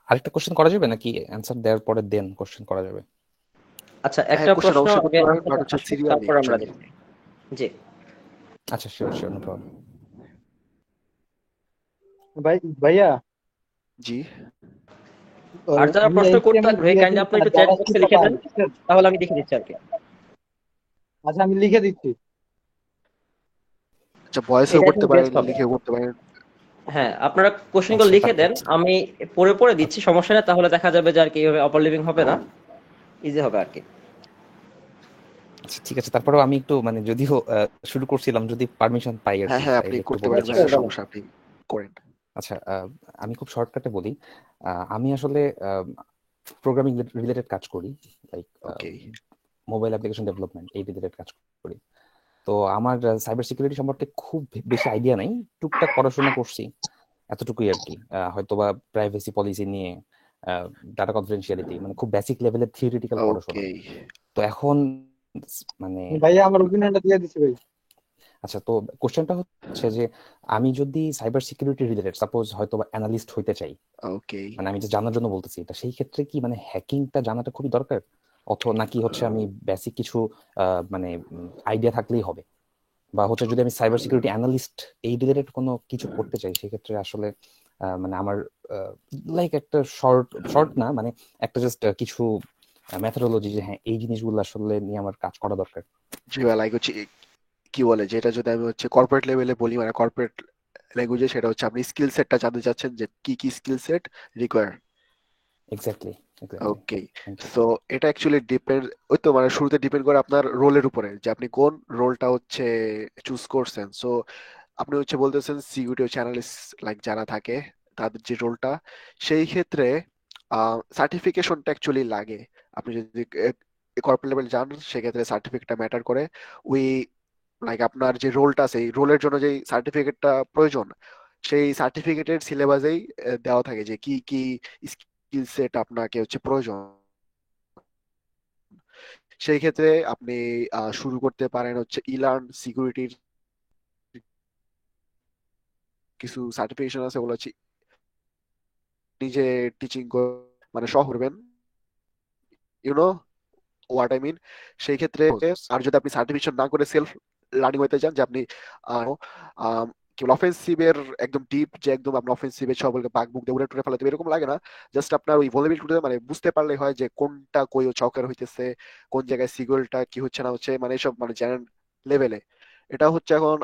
আরেকটা কোশ্চেন করা যাবে নাকি অ্যান্সার দেওয়ার পরে দেন কোশ্চেন করা যাবে? আচ্ছা হ্যাঁ, একটা কোশ্চেন প্রশ্ন অবশ্যই আগে করতে পারেন, আনসারটা বাট হচ্ছে আসুক, সিরিয়ালি তারপর আমরা অ্যাকচুয়ালি। দেখছি। জি আচ্ছা, শিওর শিওর, নো প্রবলেম। ভাই ভাইয়া জি আর যারা আমি প্রশ্ন করতে এইচটিএমএল আগ্রহী কাইন্ডলি সিএসএস আপনি আর একটু চ্যাট বক্সে জাভাস্ক্রিপ্ট লিখে পারি দেন, বুঝছেন। তাহলে আমি দেখে দিচ্ছি আর কি। আচ্ছা আমি লিখে দিচ্ছি। আচ্ছা, ভয়েসেও এটা করতে এখন পারেন, বেস্ট হবে। লিখেও করতে পারেন। হ্যাঁ আপনারা কোশ্চেনগুলো আচ্ছা লিখে দেন, আমি পড়ে পড়ে দিচ্ছি, সমস্যা নেই। তাহলে দেখা যাবে যে আর কি এইভাবে অপার লিভিং হবে না, ইজি হবে আর কি। আচ্ছা ঠিক আছে, তারপরেও আমি একটু মানে যদিও শুরু করছিলাম, যদি পারমিশন পাই আর হ্যাঁ কি, হ্যাঁ, আপনি তাইলে একটু করতে বলতে পারেন চাই। ভাই, সমস্যা, আপনি করেন। আচ্ছা, আমি খুব শর্টকাটে বলি। আমি আসলে প্রোগ্রামিং রিলেটেড কাজ করি, like okay mobile application development, এই রিলেটেড কাজ করি। তো আমার সাইবার সিকিউরিটি সম্পর্কে খুব বেশি আইডিয়া নাই, টুকটাক পড়াশোনা করছি, এতটুকুই আর কি। হয়তোবা প্রাইভেসি পলিসি নিয়ে, ডাটা কনফিডেন্সিয়ালিটি, মানে খুব বেসিক লেভেলের থিওরিটিক্যাল পড়াশোনা। ওকে তো এখন মানে ভাইয়া আমার ওপিনিয়নটা দিয়ে দিচ্ছি ভাই। আচ্ছা, তো কোশ্চেনটা হচ্ছে যে আমি যদি সাইবার সিকিউরিটি রিলেটেড সাপোজ হয়তো অ্যানালিস্ট হইতে চাই, ওকে মানে আমি যে জানার জন্য বলতেছি এটা, সেই ক্ষেত্রে কি মানে হ্যাকিংটা জানাটা খুবই দরকার, অথবা নাকি হচ্ছে আমি বেসিক কিছু মানে আইডিয়া থাকলেই হবে, বা হচ্ছে যদি আমি সাইবার সিকিউরিটি অ্যানালিস্ট এই রিলেটেড কোনো কিছু করতে চাই, সেক্ষেত্রে আসলে মানে আমার লাইক একটা শর্ট না, মানে একটা জাস্ট কিছু মেথোডোলজি, যে হ্যাঁ এই জিনিসগুলো আসলে নিয়ে আমার কাজ করা দরকার। জি ভাই, লাইক হচ্ছে কি বলে, যেটা যদি আমি হচ্ছে কর্পোরেট লেভেলে বলি, মানে কর্পোরেট ল্যাঙ্গুয়েজে, সেটা হচ্ছে আপনি স্কিল সেটটা জানতে চাচ্ছেন যে কি কি skill set require. Exactly okay, thank you. So এটা অ্যাকচুয়ালি ডিপেন্ড, ওই তো মানে শুরুতে ডিপেন্ড করে আপনার রোলের উপরে, যে আপনি কোন রোলটা হচ্ছে চুজ করছেন। সো আপনি হচ্ছে বলতেছেন সিকিউরিটি হচ্ছে অ্যানালিস্ট, লাইক যারা থাকে তাদের যে রোলটা, সেই ক্ষেত্রে সার্টিফিকেশনটা অ্যাকচুয়ালি লাগে। আপনি যদি কর্পোরেট লেভেল যান, সেক্ষেত্রে সার্টিফিকেটটা ম্যাটার করে। উই লাইক আপনার যে রোলটা, সেই রোলের জন্য যেই সার্টিফিকেটটা প্রয়োজন, সেই সার্টিফিকেটের সিলেবাসেই দেওয়া থাকে যে কি কি স্কিল সেট আপনাকে হচ্ছে প্রয়োজন। সেই ক্ষেত্রে আপনি শুরু করতে পারেন হচ্ছে ইলার্ন সিকিউরিটির কিছু সার্টিফিকেশন আছে, ওগুলো হচ্ছে নিজে টিচিং মানে সহ করবেন, ইউনো হোয়াট আই মিন। সেই ক্ষেত্রে আর যদি আপনি সার্টিফিকেশন না করে সেলফ লার্নিং হইতে চান, যে আপনি কি বলে অফেন্সিভের একদম ডিপ, যে একদম আপনি অফেন্সিভের সকলকে পাক বুক দিয়ে উড়ে টুড়ে ফেলাতে হবে, এরকম লাগে না। জাস্ট আপনার ওই ভলিবিলিটি মানে বুঝতে পারলে হয় যে কোনটা কই চকের হইতেছে, কোন জায়গায় সিগলটা কি হচ্ছে না হচ্ছে, মানে এসব মানে জেনারেল লেভেলে। এটা হচ্ছে এখন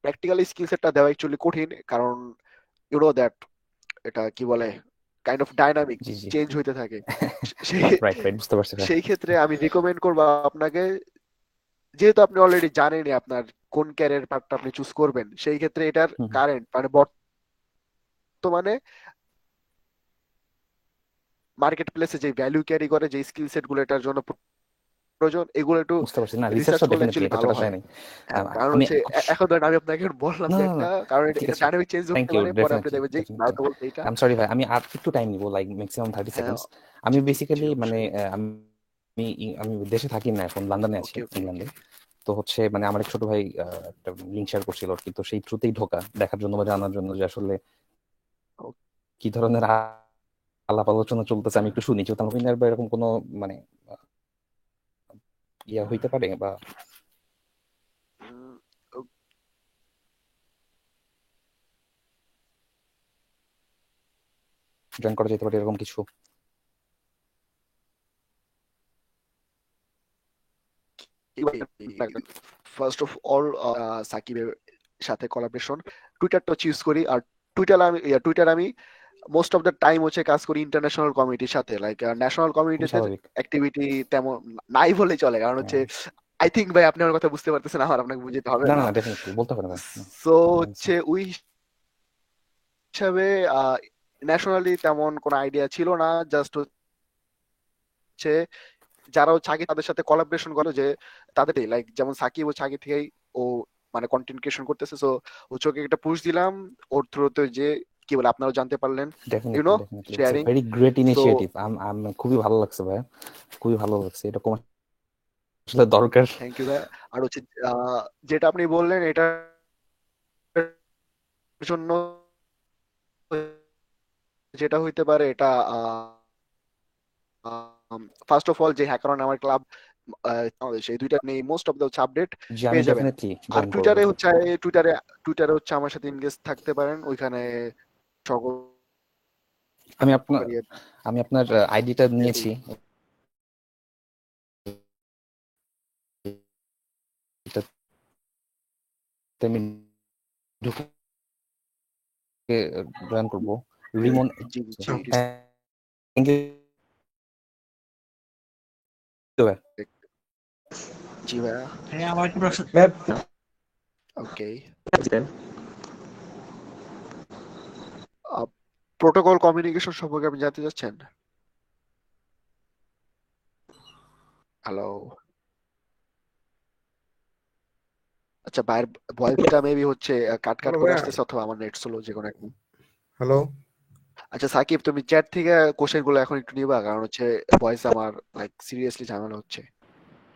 প্র্যাকটিক্যালি স্কিল সেটটা দেওয়া অ্যাকচুয়ালি কঠিন, কারণ ইউ নো দ্যাট এটা কি বলে kind of dynamic G G change হইতে থাকে। সেই রাইট রাইট, বুঝতে পারছি ভাই। সেই ক্ষেত্রে আমি রিকমেন্ড করবো আপনাকে, যেহেতু আপনি অলরেডি জানেনই আপনার কোন ক্যারিয়ার পাথটা আপনি চুজ করবেন, সেই ক্ষেত্রে এটার হুম হুম। কারেন্ট মানে বর্তমানে মার্কেট প্লেসে যে ভ্যালু ক্যারি করে, যে স্কিল সেট গুলো এটার জন্য প্রয়োজন, এগুলো একটু বুঝতে পারছি, না রিসার্চ রিসার্চ তো করলে ডেফিনেটলি, অ্যাকচুয়ালি এটা ভালো ছাড়া হয়। যায় নাই। হ্যাঁ, কারণ আমি হচ্ছে এখন ধরেন আমি আপনাকে বললাম না যে না না একটা, কারণ ঠিক এটা আছে, ডাইনামিক চেঞ্জ থ্যাংক হতে ইউ, পারে, পরে আপনি ডেফিনেটলি দেখবেন যে না ডেফিনেটলি। তো বলতে এটা। আই এম সরি ভাই, আমি আর একটু টাইম নিবো, লাইক ম্যাক্সিমাম 30 হ্যাঁ সেকেন্ডস। আমি জি জি বেসিক্যালি মানে অবশ্যই। আমি আমি দেশে থাকি না এখন, লন্ডনে আছি, ওকে ওকে ইংল্যান্ডে। তো হচ্ছে মানে আমার এক ছোট ভাই একটা লিঙ্ক শেয়ার করছিল আর কি, তো সেই থ্রুতেই ঢোকা দেখার জন্য বা জানার জন্য যে আসলে কি ধরনের আলাপ আলোচনা চলতেছে, আমি একটু শুনি যেহেতু আমার opinion বা এরকম কোনো মানে ইয়া হইতে পারে বা জয়েন করা যেতে পারে এরকম কিছু। ফার্স্ট অফ অল সাকিবের সাথে কোলাবরেশন, টুইটারটা চুজ করি। আর টুইটার আমি মোস্ট অফ দ্য টাইম হচ্ছে কাজ করি ইন্টারন্যাশনাল কমিউনিটির সাথে, লাইক ন্যাশনাল খুবই কমিউনিটিতে স্বাভাবিক। অ্যাক্টিভিটি তেমন নাই বলেই চলে, কারণ হচ্ছে আই থিঙ্ক ভাই আপনি আমার কথা বুঝতে পারতেছেন, আমার আপনাকে বুঝতে হবে না না না। না ডেফিনেটলি বলতে হবে না ভাই। সো হচ্ছে ওই হিসাবে ন্যাশনালি তেমন কোনো আইডিয়া ছিল না, জাস্ট হচ্ছে যারা হচ্ছে আগে তাদের সাথে কোলাবরেশন করো, যে তাদের লাইক যেমন সাকিব হচ্ছে আগে থেকেই ও মানে কন্টেন্ট ক্রিয়েশন করতেছে, সো হচ্ছে ওকে একটা পুশ দিলাম, ওর থ্রুতে যে কি বলে আপনারাও জানতে পারলেন, you definitely know definitely it's sharing. Very great so initiative. খুবই ভালো লাগছে ভাই, খুবই ভালো লাগছে, এরকম আসলে দরকার। থ্যাংক ইউ ভাই। আর হচ্ছে যেটা আপনি বললেন এটার জন্য যেটা হইতে পারে, এটা ফার্স্ট অফ অল যে হ্যাকারন আমার ক্লাব, সেই দুইটা নেই মোস্ট অফ দ্য আপডেট জি আমি পেয়ে যাবেন। ডেফিনেটলি আর জয়েন করবো। টুইটারে হচ্ছে আমার সাথে এনগেজ থাকতে পারেন, ওইখানে সকল আমি আপনার আইডিটা নিয়েছি, এটাতে আমি ঢুকে জয়েন করবো। রিমন জি জি থ্যাংক ইউ ভাই। জি ভাইয়া। হ্যাঁ আমার একটা প্রশ্ন ওকে, প্রোটোকল কমিউনিকেশন সম্পর্কে আপনি জানতে চাচ্ছেন? হ্যালো, আচ্ছা ভাইয়ের ভয়েসটা মেবি হচ্ছে কাট কাট করে আসতেছে, অথবা আমার নেট স্লো, যে কোনো একটা। হ্যালো, আচ্ছা সাকিব, তুমি চ্যাট থেকে কোশ্চেন গুলো এখন একটু নিবা, কারণ হচ্ছে ভয়েস আমার লাইক সিরিয়াসলি ঝামেলা হচ্ছে।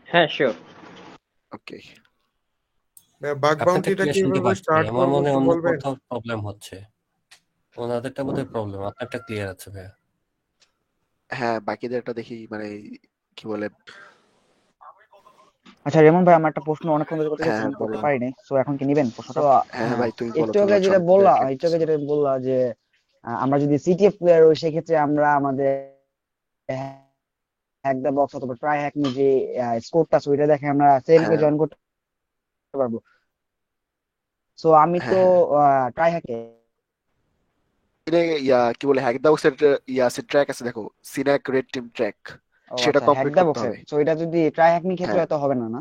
হ্যাঁ শিওর। ওকে, বাগ আপনারটা বাউন্টিটা ক্লিয়ার শুনতে কিভাবে পাচ্ছি, স্টার্ট আমার করব মনে হয় একটু অন্য বলবেন? কোথাও প্রবলেম হচ্ছে, ওনাদেরটা বোধহয় প্রবলেম, আপনারটা ক্লিয়ার আছে ভাইয়া। হ্যাঁ বাকিদেরটা দেখি মানে কি বলে। আচ্ছা রেমন ভাই, আমার একটা প্রশ্ন অনেকক্ষণ ধরে করতে হ্যাঁ চাচ্ছি, করতে বললাম। পারিনি, সো এখন কি নিবেন প্রশ্নটা? হ্যাঁ হ্যাঁ, ভাই তুমি বলো, একটু তুমি আগে যেটা অনেক বললা, ক্লিয়ার একটু আগে যেটা বললা যে আমরা যদি সিটিএফ প্লেয়ার হই, সেক্ষেত্রে আমরা আমাদের হ্যাক দ্য বক্স অথবা ট্রাই হ্যাক নিয়ে যে স্কোরটা আছে ওইটা দেখে আমরা সেভেনকে হ্যাঁ জয়েন করতে পারবো। সো আমি তো হ্যাঁ হ্যাঁ ট্রাই হ্যাকে কি বলে হ্যাক দা বক্সের আছে ট্র্যাক আছে, দেখো সিনাক রেড টিম ট্র্যাক, ও সেটা আচ্ছা হ্যাক কমপ্লিট দ্য করতে বক্সের, হবে। সো এটা যদি ট্রাই হ্যাক নিয়ে ক্ষেত্রে হ্যাঁ, হয়তো হবে না, না?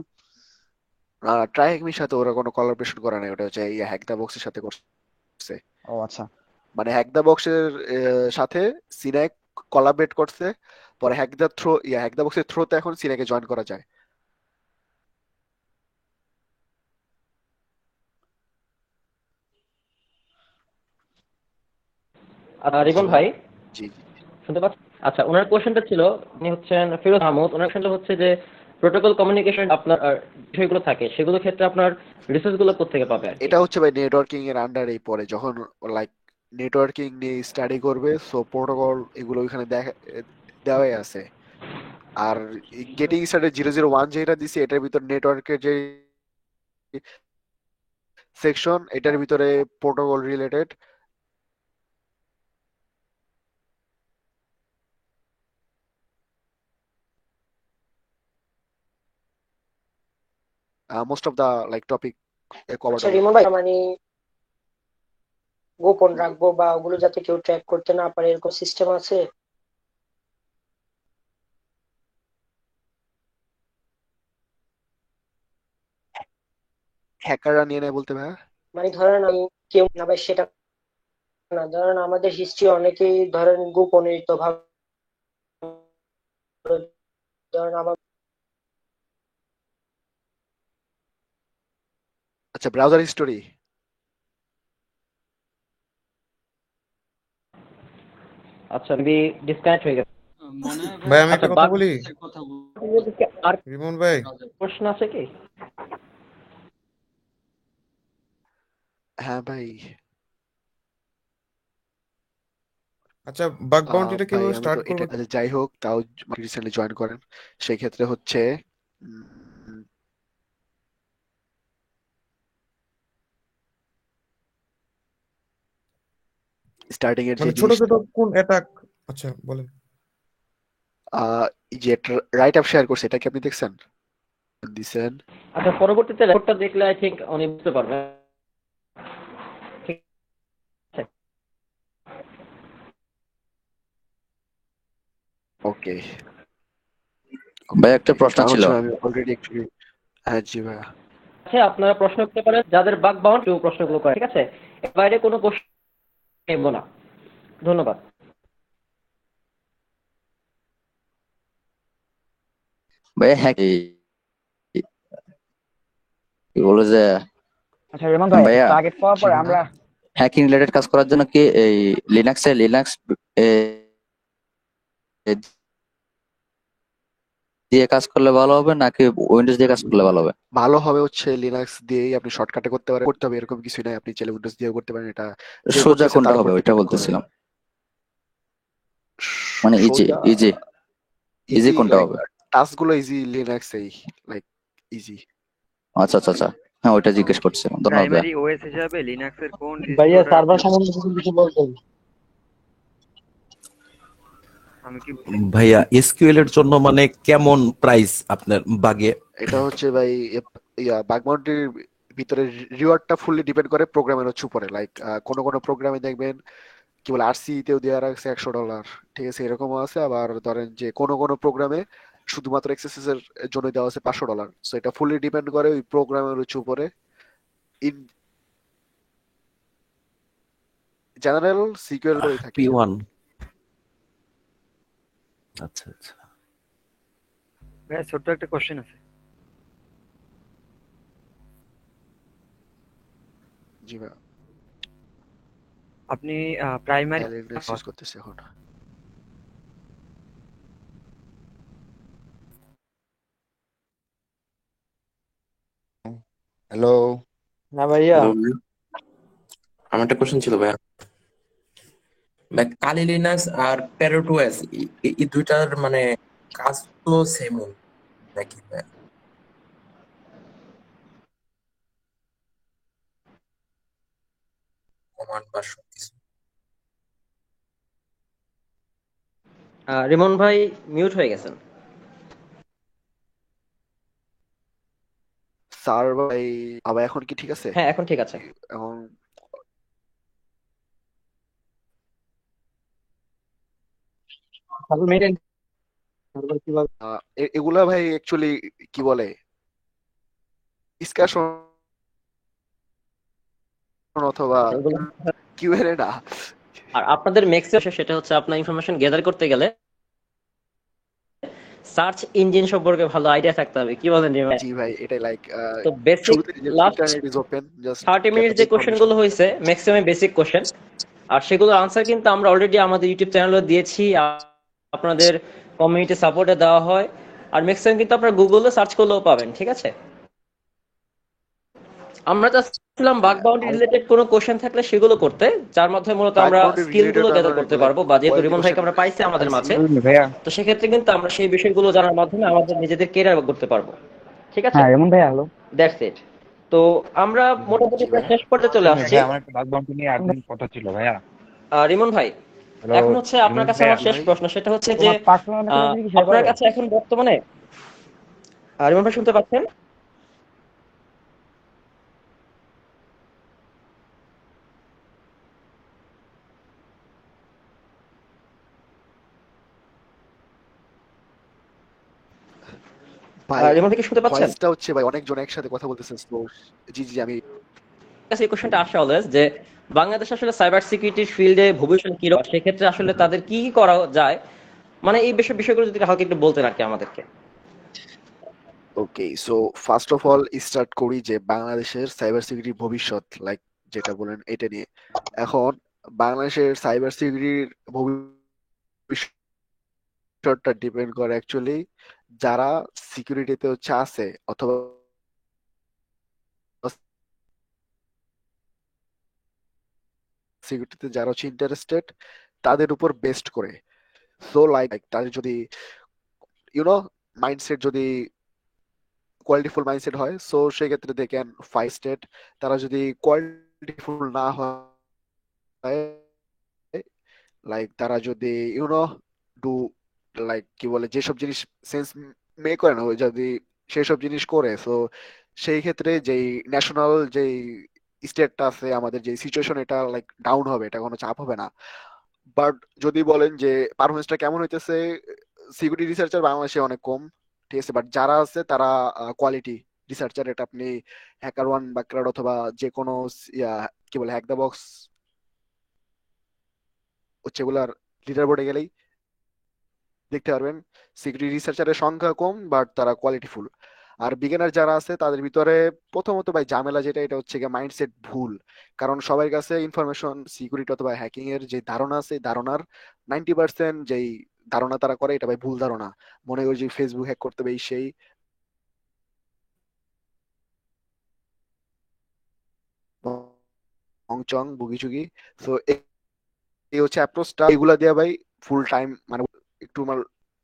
ট্রাই হ্যাকমির সাথে ওরা কোনো কোলাবোরেশন করে না, ওটা হচ্ছে হ্যাক দা বক্সের সাথে করছে। ও আচ্ছা মানে হ্যাক দা বক্সের সাথে সিনাক কোলাবরেট করছে, পরে হ্যাক দা বক্সের থ্রোতে এখন সিনাকে জয়েন করা যায়। রিপন ভাই জি জি শুনতে পাচ্ছেন? আচ্ছা, ওনার কোশ্চেনটা ছিল, উনি হচ্ছেন ফিরোজ আহমদ, ওনার কোশ্চেনটা হচ্ছে যে প্রোটোকল কমিউনিকেশন আপনার বিষয়গুলো থাকে, সেগুলো ক্ষেত্রে আপনার রিসোর্স গুলো কোথেকে পাবে আর কি? এটা হচ্ছে ভাই নেটওয়ার্কিং এর আন্ডারেই পড়ে, যখন লাইক নেটওয়ার্কিং নিয়ে স্টাডি করবে, সো প্রোটোকল এগুলো ওইখানে দেওয়াই আছে। আর গেটিং স্টার্টেড 001 যেটা দিছি, এটার ভিতর নেটওয়ার্কের যে সেকশন, এটার ভিতরে protocol related most of the like topic cover আচ্ছা রিমন ভাই, মানে গোপন রাখবো বা ওগুলো যাতে কেউ ট্র্যাক করতে না পারে এরকম সিস্টেম আছে? হ্যাকাররা নিয়ে নেয় বলতে ভাই। মানে ধরেন আমি কেউ না ভাই সেটা না, ধরেন আমাদের হিস্ট্রি অনেকেই ধরেন গোপনীয়তা ভাবে, ধরেন আমার আচ্ছা, ব্রাউজার হিস্টোরি। আচ্ছা ডিসকানেক্ট হয়ে গেছে। ভাই আমি একটা আচ্ছা কথা বলি, আর রিমন ভাই। প্রশ্ন আছে কি? হ্যাঁ ভাই। আচ্ছা বাগ বাউন্টিটা ভাই কিভাবে আমি স্টার্ট তো করবো? এটা যাই হোক, তাও রিসেন্টলি জয়েন করেন, সেই ক্ষেত্রে হচ্ছে স্টার্টিং এর যে মানে ছোট ছোট জিনিসটা কোন অ্যাটাক? আচ্ছা বলেন। এই যে রাইট আপ শেয়ার করছে, এটা কি আপনি দেখছেন? দিছেন? আচ্ছা পরবর্তীতে রেকর্ডটা দেখলে আই থিংক উনি বুঝতে পারবেন। ঠিক আছে। ওকে ভাই একটা প্রশ্ন কারণ ছিল। হচ্ছে আমি অলরেডি একটু হ্যাঁ জি ভাইয়া। আচ্ছা আপনারা প্রশ্ন করতে পারেন, যাদের বাগ বাউন্ড কেউ প্রশ্নগুলো করে, ঠিক আছে? এর বাইরে কোনো প্রশ্ন নেব না। ধন্যবাদ। ভাই হ্যাঁ কি বলে যে আচ্ছা রিমন ভাই, ভাইয়া টার্গেট পাওয়ার পরে আমরা হ্যাকিং রিলেটেড কাজ করার জন্য কি এই লিনাক্স দিয়ে কাজ করলে ভালো হবে নাকি উইন্ডোজ দিয়ে কাজ করলে ভালো হবে? ভালো হবে হচ্ছে লিনাক্স দিয়েই আপনি শর্টকাটে করতে হবে এরকম কিছু নাই, আপনি চাইলে উইন্ডোজ দিয়েও করতে পারেন। এটা যে সোজা করতেছে কোনটা তার হবে উপর ওইটা ডিপেন্ড করে। বলতেছিলাম, মানে ইজি সোজা ইজি ইজি ইজি কোনটা লাইক হবে? টাস্ক গুলো ইজি লিনাক্স এই লাইক ইজি। আচ্ছা আচ্ছা আচ্ছা, হ্যাঁ ওইটা জিজ্ঞেস করছিলাম। ধন্যবাদ ভাইয়া। প্রাইমারি ওএস হিসাবে লিনাক্সের কোন ভাইয়া ডিস্ট্রিবিউটর সার্ভার আপনি সম্বন্ধে কিছু বলতেন? আমি কি ভাইয়া এসকিউএল এর জন্য মানে কেমন প্রাইস আপনার বাগে? এটা হচ্ছে ভাই বাগ বাউন্টির ভিতরে রিওয়ার্ডটা ফুললি ডিপেন্ড করে প্রোগ্রামের উপরে। লাইক কোন কোন প্রোগ্রামে দেখবেন কি বলে আরসি তেও দেওয়া রাখছে $100, ঠিক আছে, এরকমও আছে। আবার ধরেন যে কোন কোন প্রোগ্রামে শুধুমাত্র এক্সেসেস এর জন্য দেওয়া আছে $500। সো এটা ফুললি ডিপেন্ড করে ওই প্রোগ্রামের উপরে। ইন জেনারেল সিকিউর করে থাকে। P1 আচ্ছা আচ্ছা। ভাই ছোট্ট একটা কোশ্চেন আছে। জি ভাই। আপনি প্রাইমারি ইউজ করতেছে এখন। হ্যালো। না ভাইয়া, আমার একটা কোশ্চেন ছিল ভাইয়া। ভাই কালি লিনাক্স আর প্যারোট ওএস এই দুইটার মানে কাজ তো সেম নাকি ভাই? কমান্ড বা সবকিছু। রিমন ভাই মিউট হয়ে গেছেন। স্যার ভাই আবার এখন কি ঠিক আছে? হ্যাঁ এখন ঠিক আছে। এখন সার্ভার মেইনটেইন সার্ভার কিভাবে? এগুলা ভাই অ্যাকচুয়ালি কি বলে ডিসকাশন অথবা এগুলো কিউএনএ না। আর আপনাদের ম্যাক্সিমাম সেটা হচ্ছে আপনার ইনফরমেশন গ্যাদার করতে গেলে সার্চ ইঞ্জিন সম্পর্কে ভালো আইডিয়া থাকতে হবে। কি বলেন রিমন? জি ভাই, এটাই লাইক তো basic last internet is open, just 30 minute যে কোশ্চেন গুলো হয়েছে ম্যাক্সিমাম বেসিক কোশ্চেন, আর সেগুলোর আনসার কিন্তু আমরা অলরেডি আমাদের ইউটিউব চ্যানেলে দিয়েছি, আপনাদের কমিউনিটি সাপোর্টে দেওয়া হয়। আর ম্যাক্সিমাম কিন্তু আপনারা গুগলে সার্চ করলেও পাবেন, ঠিক আছে? আমরা চাচ্ছিলাম বাগ বাউন্ডারি রিলেটেড কোনো কোশ্চেন থাকলে সেগুলো করতে, যার মাধ্যমে মূলত আমরা স্কিল গুলো গ্যাদার করতে পারবো, বা যেহেতু রিমন ভাইকে আমরা পাইছি আমাদের মাঝে, তো সেক্ষেত্রে কিন্তু আমরা সেই বিষয়গুলো জানার মাধ্যমে আমাদের নিজেদের কেরিয়ার করতে পারবো। ঠিক আছে? হ্যাঁ রিমন ভাইয়া, হ্যালো। That's it. তো আমরা মোটামুটি জি প্রায় ভাইয়া। শেষ পর্যায়ে চলে আসছি। ভাই আমার একটা বাগ বাউন্টি নিয়ে আরেকদিন কথা ছিল ভাইয়া। রিমন ভাই, হ্যালো এখন হচ্ছে আপনার রিমন কাছে ভাইয়া, আমার শেষ ভাই প্রশ্ন, সেটা হচ্ছে যে তোমার পার্সোনাল মেসেজ কি শেয়ার আপনার করবে? কাছে এখন বর্তমানে রিমন ভাই শুনতে পাচ্ছেন? ভাই রিমন ভাই কি শুনতে পাচ্ছেন? ভয়েসটা হচ্ছে ভাই অনেকজন একসাথে কথা বলতেছেন স্লো। জি জি আমি কাছে এই কোশ্চেনটা আসে অলওয়েজ যে বাংলাদেশ আসলে সাইবার সিকিউরিটির ফিল্ডে ভবিষ্যৎ কি রকম, সেক্ষেত্রে আসলে তাদের কি কি করা যায়, মানে এই বিষয়গুলো যদি হালকা একটু বলতেন আর কি আমাদেরকে। Okay. So first of all start করি যে বাংলাদেশের সাইবার সিকিউরিটি ভবিষ্যৎ, লাইক যেটা বলেন এটা নিয়ে। এখন বাংলাদেশের সাইবার সিকিউরিটির ভবিষ্যৎটা ডিপেন্ড করে অ্যাকচুয়ালি যারা সিকিউরিটিতে হচ্ছে আছে অথবা সিকিউরিটিতে যারা হচ্ছে ইন্টারেস্টেড তাদের উপর বেস্ট করে। সো লাইক তাদের যদি ইউনো মাইন্ডসেট যদি কোয়ালিটিফুল মাইন্ডসেট হয়, সো সেক্ষেত্রে দে ক্যান ফাইভ স্টেট। তারা যদি কোয়ালিটিফুল না হয়, লাইক তারা যদি ডু লাইক কি বলে যেসব জিনিস সেন্স মেক করে না, ওই যদি সেসব জিনিস করে, সো সেই ক্ষেত্রে যেই ন্যাশনাল যেই স্টেটটা আছে আমাদের যে সিচুয়েশন, এটা লাইক ডাউন হবে, এটা কোনো চাপ হবে না। বাট যদি বলেন যে পারফরমেন্সটা কেমন হইতেছে, সিকিউরিটি রিসার্চার বাংলাদেশে অনেক কম, ঠিক আছে, বাট যারা আছে তারা কোয়ালিটি রিসার্চার। এটা আপনি হ্যাকার ওয়ান বা ক্রাউড অথবা যে কোনো কি বলে হ্যাক দ্য বক্স হচ্ছে এগুলার লিডার বোর্ডে গেলেই দেখতে পারবেন সিকিউরিটি রিসার্চারের সংখ্যা কম বাট তারা কোয়ালিটিফুল। আর বিগিনার যারা আছে তাদের ভিতরে প্রথমত ভাই ঝামেলা যেটা, এটা হচ্ছে গিয়ে মাইন্ডসেট ভুল। কারণ সবার কাছে ইনফরমেশন সিকিউরিটি অথবা হ্যাকিং এর যে ধারণা আছে, ধারণার 90% যেই ধারণা তারা করে এটা ভাই ভুল ধারণা। মনে করি যে ফেসবুক হ্যাক করতে হবে এই সেই, চং বুগি চুগি। তো এই হচ্ছে অ্যাপ্রোচটা, এগুলা দিয়ে ভাই ফুল টাইম মানে একটু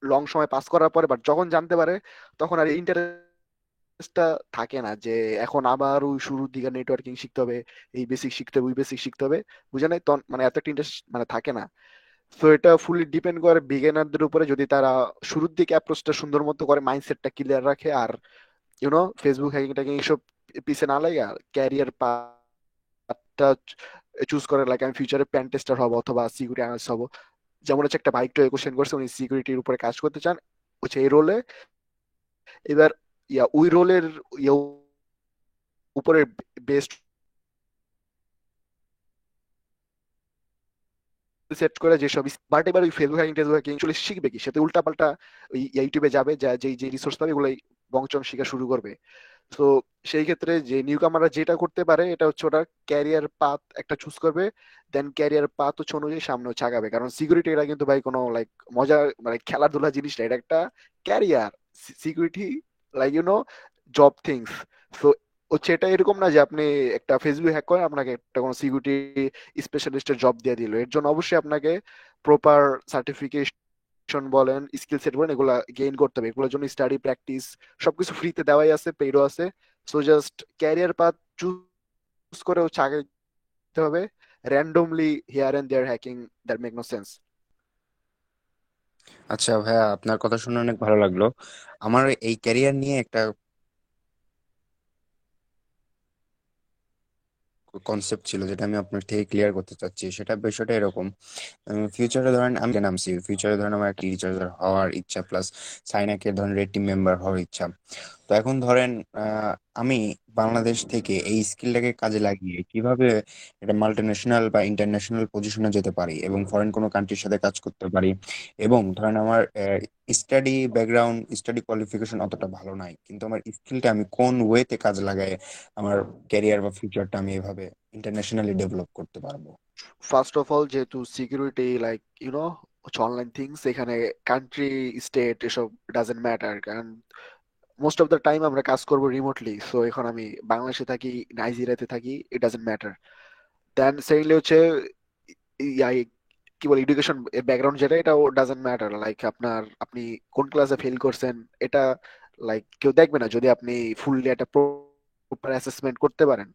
লং সময় পাস করার পরে বাট যখন জানতে পারে তখন আর ইন্টারেস্টটা থাকে না যে এখন আবার ওই শুরুর দিকে নেটওয়ার্কিং শিখতে হবে, এই বেসিক শিখতে হবে, ওই বেসিক শিখতে হবে, বুঝে নাই তখন মানে এত একটা ইন্টারেস্ট মানে থাকে না। তো এটা ফুলি ডিপেন্ড করে বিগিনারদের উপরে, যদি তারা শুরুর দিকে অ্যাপ্রোচটা সুন্দর মতো করে, মাইন্ডসেটটা ক্লিয়ার রাখে, আর ফেসবুক হ্যাকিং ট্যাকিং এইসব পিছে না লাগে, আর ক্যারিয়ার পাথটা চুজ করে, লাইক আমি ফিউচারে পেন টেস্টার হবো অথবা সিকিউরিটি অ্যানালিস্ট হবো। যেমন হচ্ছে একটা বাইক তো কোশ্চেন করছে, উনি সিকিউরিটির উপরে কাজ করতে চান হচ্ছে এই রোলে। এবার ওই রোলের উপরে বেস্ট সেট করে যেসব, বাট এবার ওই ফেসবুক হ্যাকিং টেসবুক হ্যাকিং চলে শিখবে কি, সাথে উল্টাপাল্টা ওই ইউটিউবে যাবে, যা যেই যে রিসোর্স পাবে এগুলাই বংচং শেখা শুরু করবে। তো সেই ক্ষেত্রে যে নিউ কামাররা যেটা করতে পারে এটা হচ্ছে ওরা ক্যারিয়ার পাথ একটা চুজ করবে, দেন ক্যারিয়ার পাথ হচ্ছে অনুযায়ী সামনে হচ্ছে আগাবে। কারণ সিকিউরিটি এটা কিন্তু ভাই কোনো লাইক মজা মানে খেলাধুলা জিনিস না, এটা একটা career. Security like job things. তো হচ্ছে এটা এরকম না যে আপনি একটা ফেসবুক হ্যাক করে আপনাকে একটা কোনো সিকিউরিটি স্পেশালিস্টের জব দিয়ে দিল। এর জন্য অবশ্যই আপনাকে প্রপার সার্টিফিকেশন বলেন, স্কিল সেট বলেন, এগুলা গেইন করতে হবে। এগুলোর জন্য স্টাডি প্র্যাকটিস সবকিছু ফ্রিতে দেওয়াই আছে, পেইডও আছে। So just career path choose করে হচ্ছে আগে যেতে হবে, randomly here and there hacking that make no sense. আচ্ছা ভাইয়া, আপনার কথা শুনে অনেক ভালো লাগলো। আমার এই ক্যারিয়ার নিয়ে একটা কনসেপ্ট ছিল যেটা আমি আপনার থেকে ক্লিয়ার করতে চাচ্ছি। সেটা বিষয়টা এরকম, ফিউচারে ধরেন আমি নামছি, ফিউচারে ধরেন আমার একটা রিচার্জার হওয়ার ইচ্ছা, প্লাস সাইনাকে ধরেন রেড টিম মেম্বার হওয়ার ইচ্ছা। তো এখন ধরেন আমি বাংলাদেশ থেকে এই স্কিলটাকে কাজে লাগিয়ে কিভাবে এটা মাল্টিন্যাশনাল বা ইন্টারন্যাশনাল পজিশনে যেতে পারি এবং ফরেন কোনো কান্ট্রির সাথে কাজ করতে পারি। এবং ধরেন আমার স্টাডি ব্যাকগ্রাউন্ড, স্টাডি কোয়ালিফিকেশন অতটা ভালো নাই, কিন্তু আমার স্কিলটা আমি কোন ওয়েতে কাজ লাগাই আমার ক্যারিয়ার বা ফিউচারটা আমি এভাবে ইন্টারন্যাশনালি ডেভেলপ করতে পারবো। ফার্স্ট অফ অল যেহেতু সিকিউরিটি লাইক হচ্ছে অনলাইন থিংস, এখানে কান্ট্রি স্টেট এসব ডাজেন্ট ম্যাটার, কারণ মোস্ট অফ দ্য টাইম আমরা কাজ করবো রিমোটলি। সো এখন আমি বাংলাদেশে থাকি, নাইজেরিয়াতে থাকি, it doesn't matter. Then secondly হচ্ছে ইয়াই কি বলে এডুকেশন ব্যাকগ্রাউন্ড যেটা, এটাও ডাজেন্ট ম্যাটার। লাইক আপনি কোন ক্লাসে ফেল করছেন এটা লাইক কেউ দেখবে না যদি আপনি ফুললি একটা উপরে অ্যাসেসমেন্ট করতে পারেন।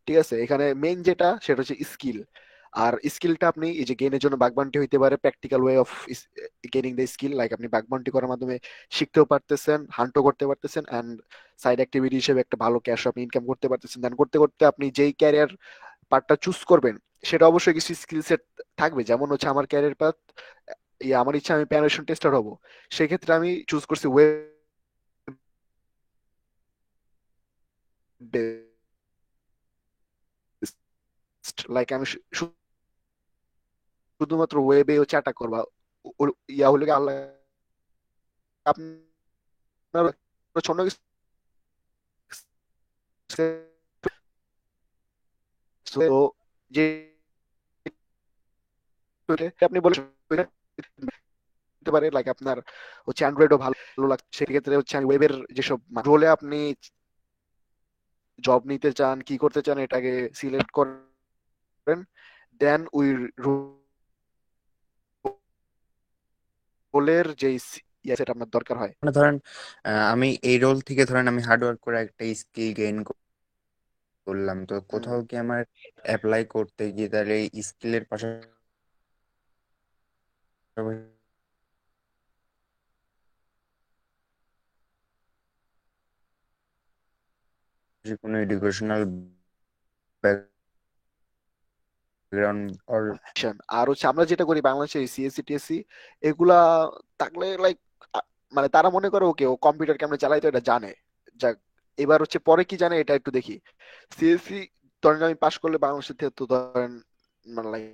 ঠিক আছে, এখানে মেইন যেটা সেটা হচ্ছে স্কিল। আর স্কিলটা আপনি এই যে গেইনের জন্য বাগ বাউন্টি হইতে পারে practical way of gaining the skill, like আপনি বাগ বাউন্টি করার মাধ্যমে শিখতেও পারতেছেন, হান্টও করতে পারতেছেন, এন্ড সাইড অ্যাক্টিভিটি হিসেবে একটা ভালো ক্যাশ আপনি ইনকাম করতে পারতেছেন। দেন করতে করতে আপনি যেই ক্যারিয়ার পার্টটা চুজ করবেন সেটা অবশ্যই কিছু স্কিল সেট থাকবে। যেমন হচ্ছে আমার ক্যারিয়ার পাথ, আমার ইচ্ছা আমি প্যানেশন টেস্টার হব, সেক্ষেত্রে আমি চুজ করছি ওয়েব লাইক আমি শুধুমাত্র ওয়েবে হচ্ছে অ্যাটাক করবা। ইয়া হলো কি আল্লাহ আপনার অন্য কিছু তো যে আপনি বলে পারে, লাইক আপনার হচ্ছে অ্যান্ড্রয়েডও ভালো লাগছে, সেক্ষেত্রে হচ্ছে আমি ওয়েবের যেসব রোলে আপনি জব নিতে চান, কি করতে চান, এটাকে সিলেক্ট করেন। দেন ওই রোলের যে সেটা আপনার দরকার হয়। মানে ধরেন আমি এই রোল থেকে ধরেন আমি হার্ডওয়ার্ক করে একটা স্কিল গেইন করলাম, তো কোথাও কি আমার অ্যাপ্লাই করতে গিয়ে তাহলে এই স্কিলের পাশাপাশি কোনো এডুকেশনাল ব্যাকগ্রাউন্ড অর আর হচ্ছে আমরা যেটা করি বাংলাদেশে সিএসসি টিএসসি এগুলা থাকলে লাইক মানে তারা মনে করে ওকে ও কম্পিউটার কেমনে চালাইতো এটা জানে, যাক এবার হচ্ছে পরে কি জানে এটা একটু দেখি। সিএসসি ধরেন আমি পাশ করলে বাংলাদেশের থেকে তো ধরেন মানে লাইক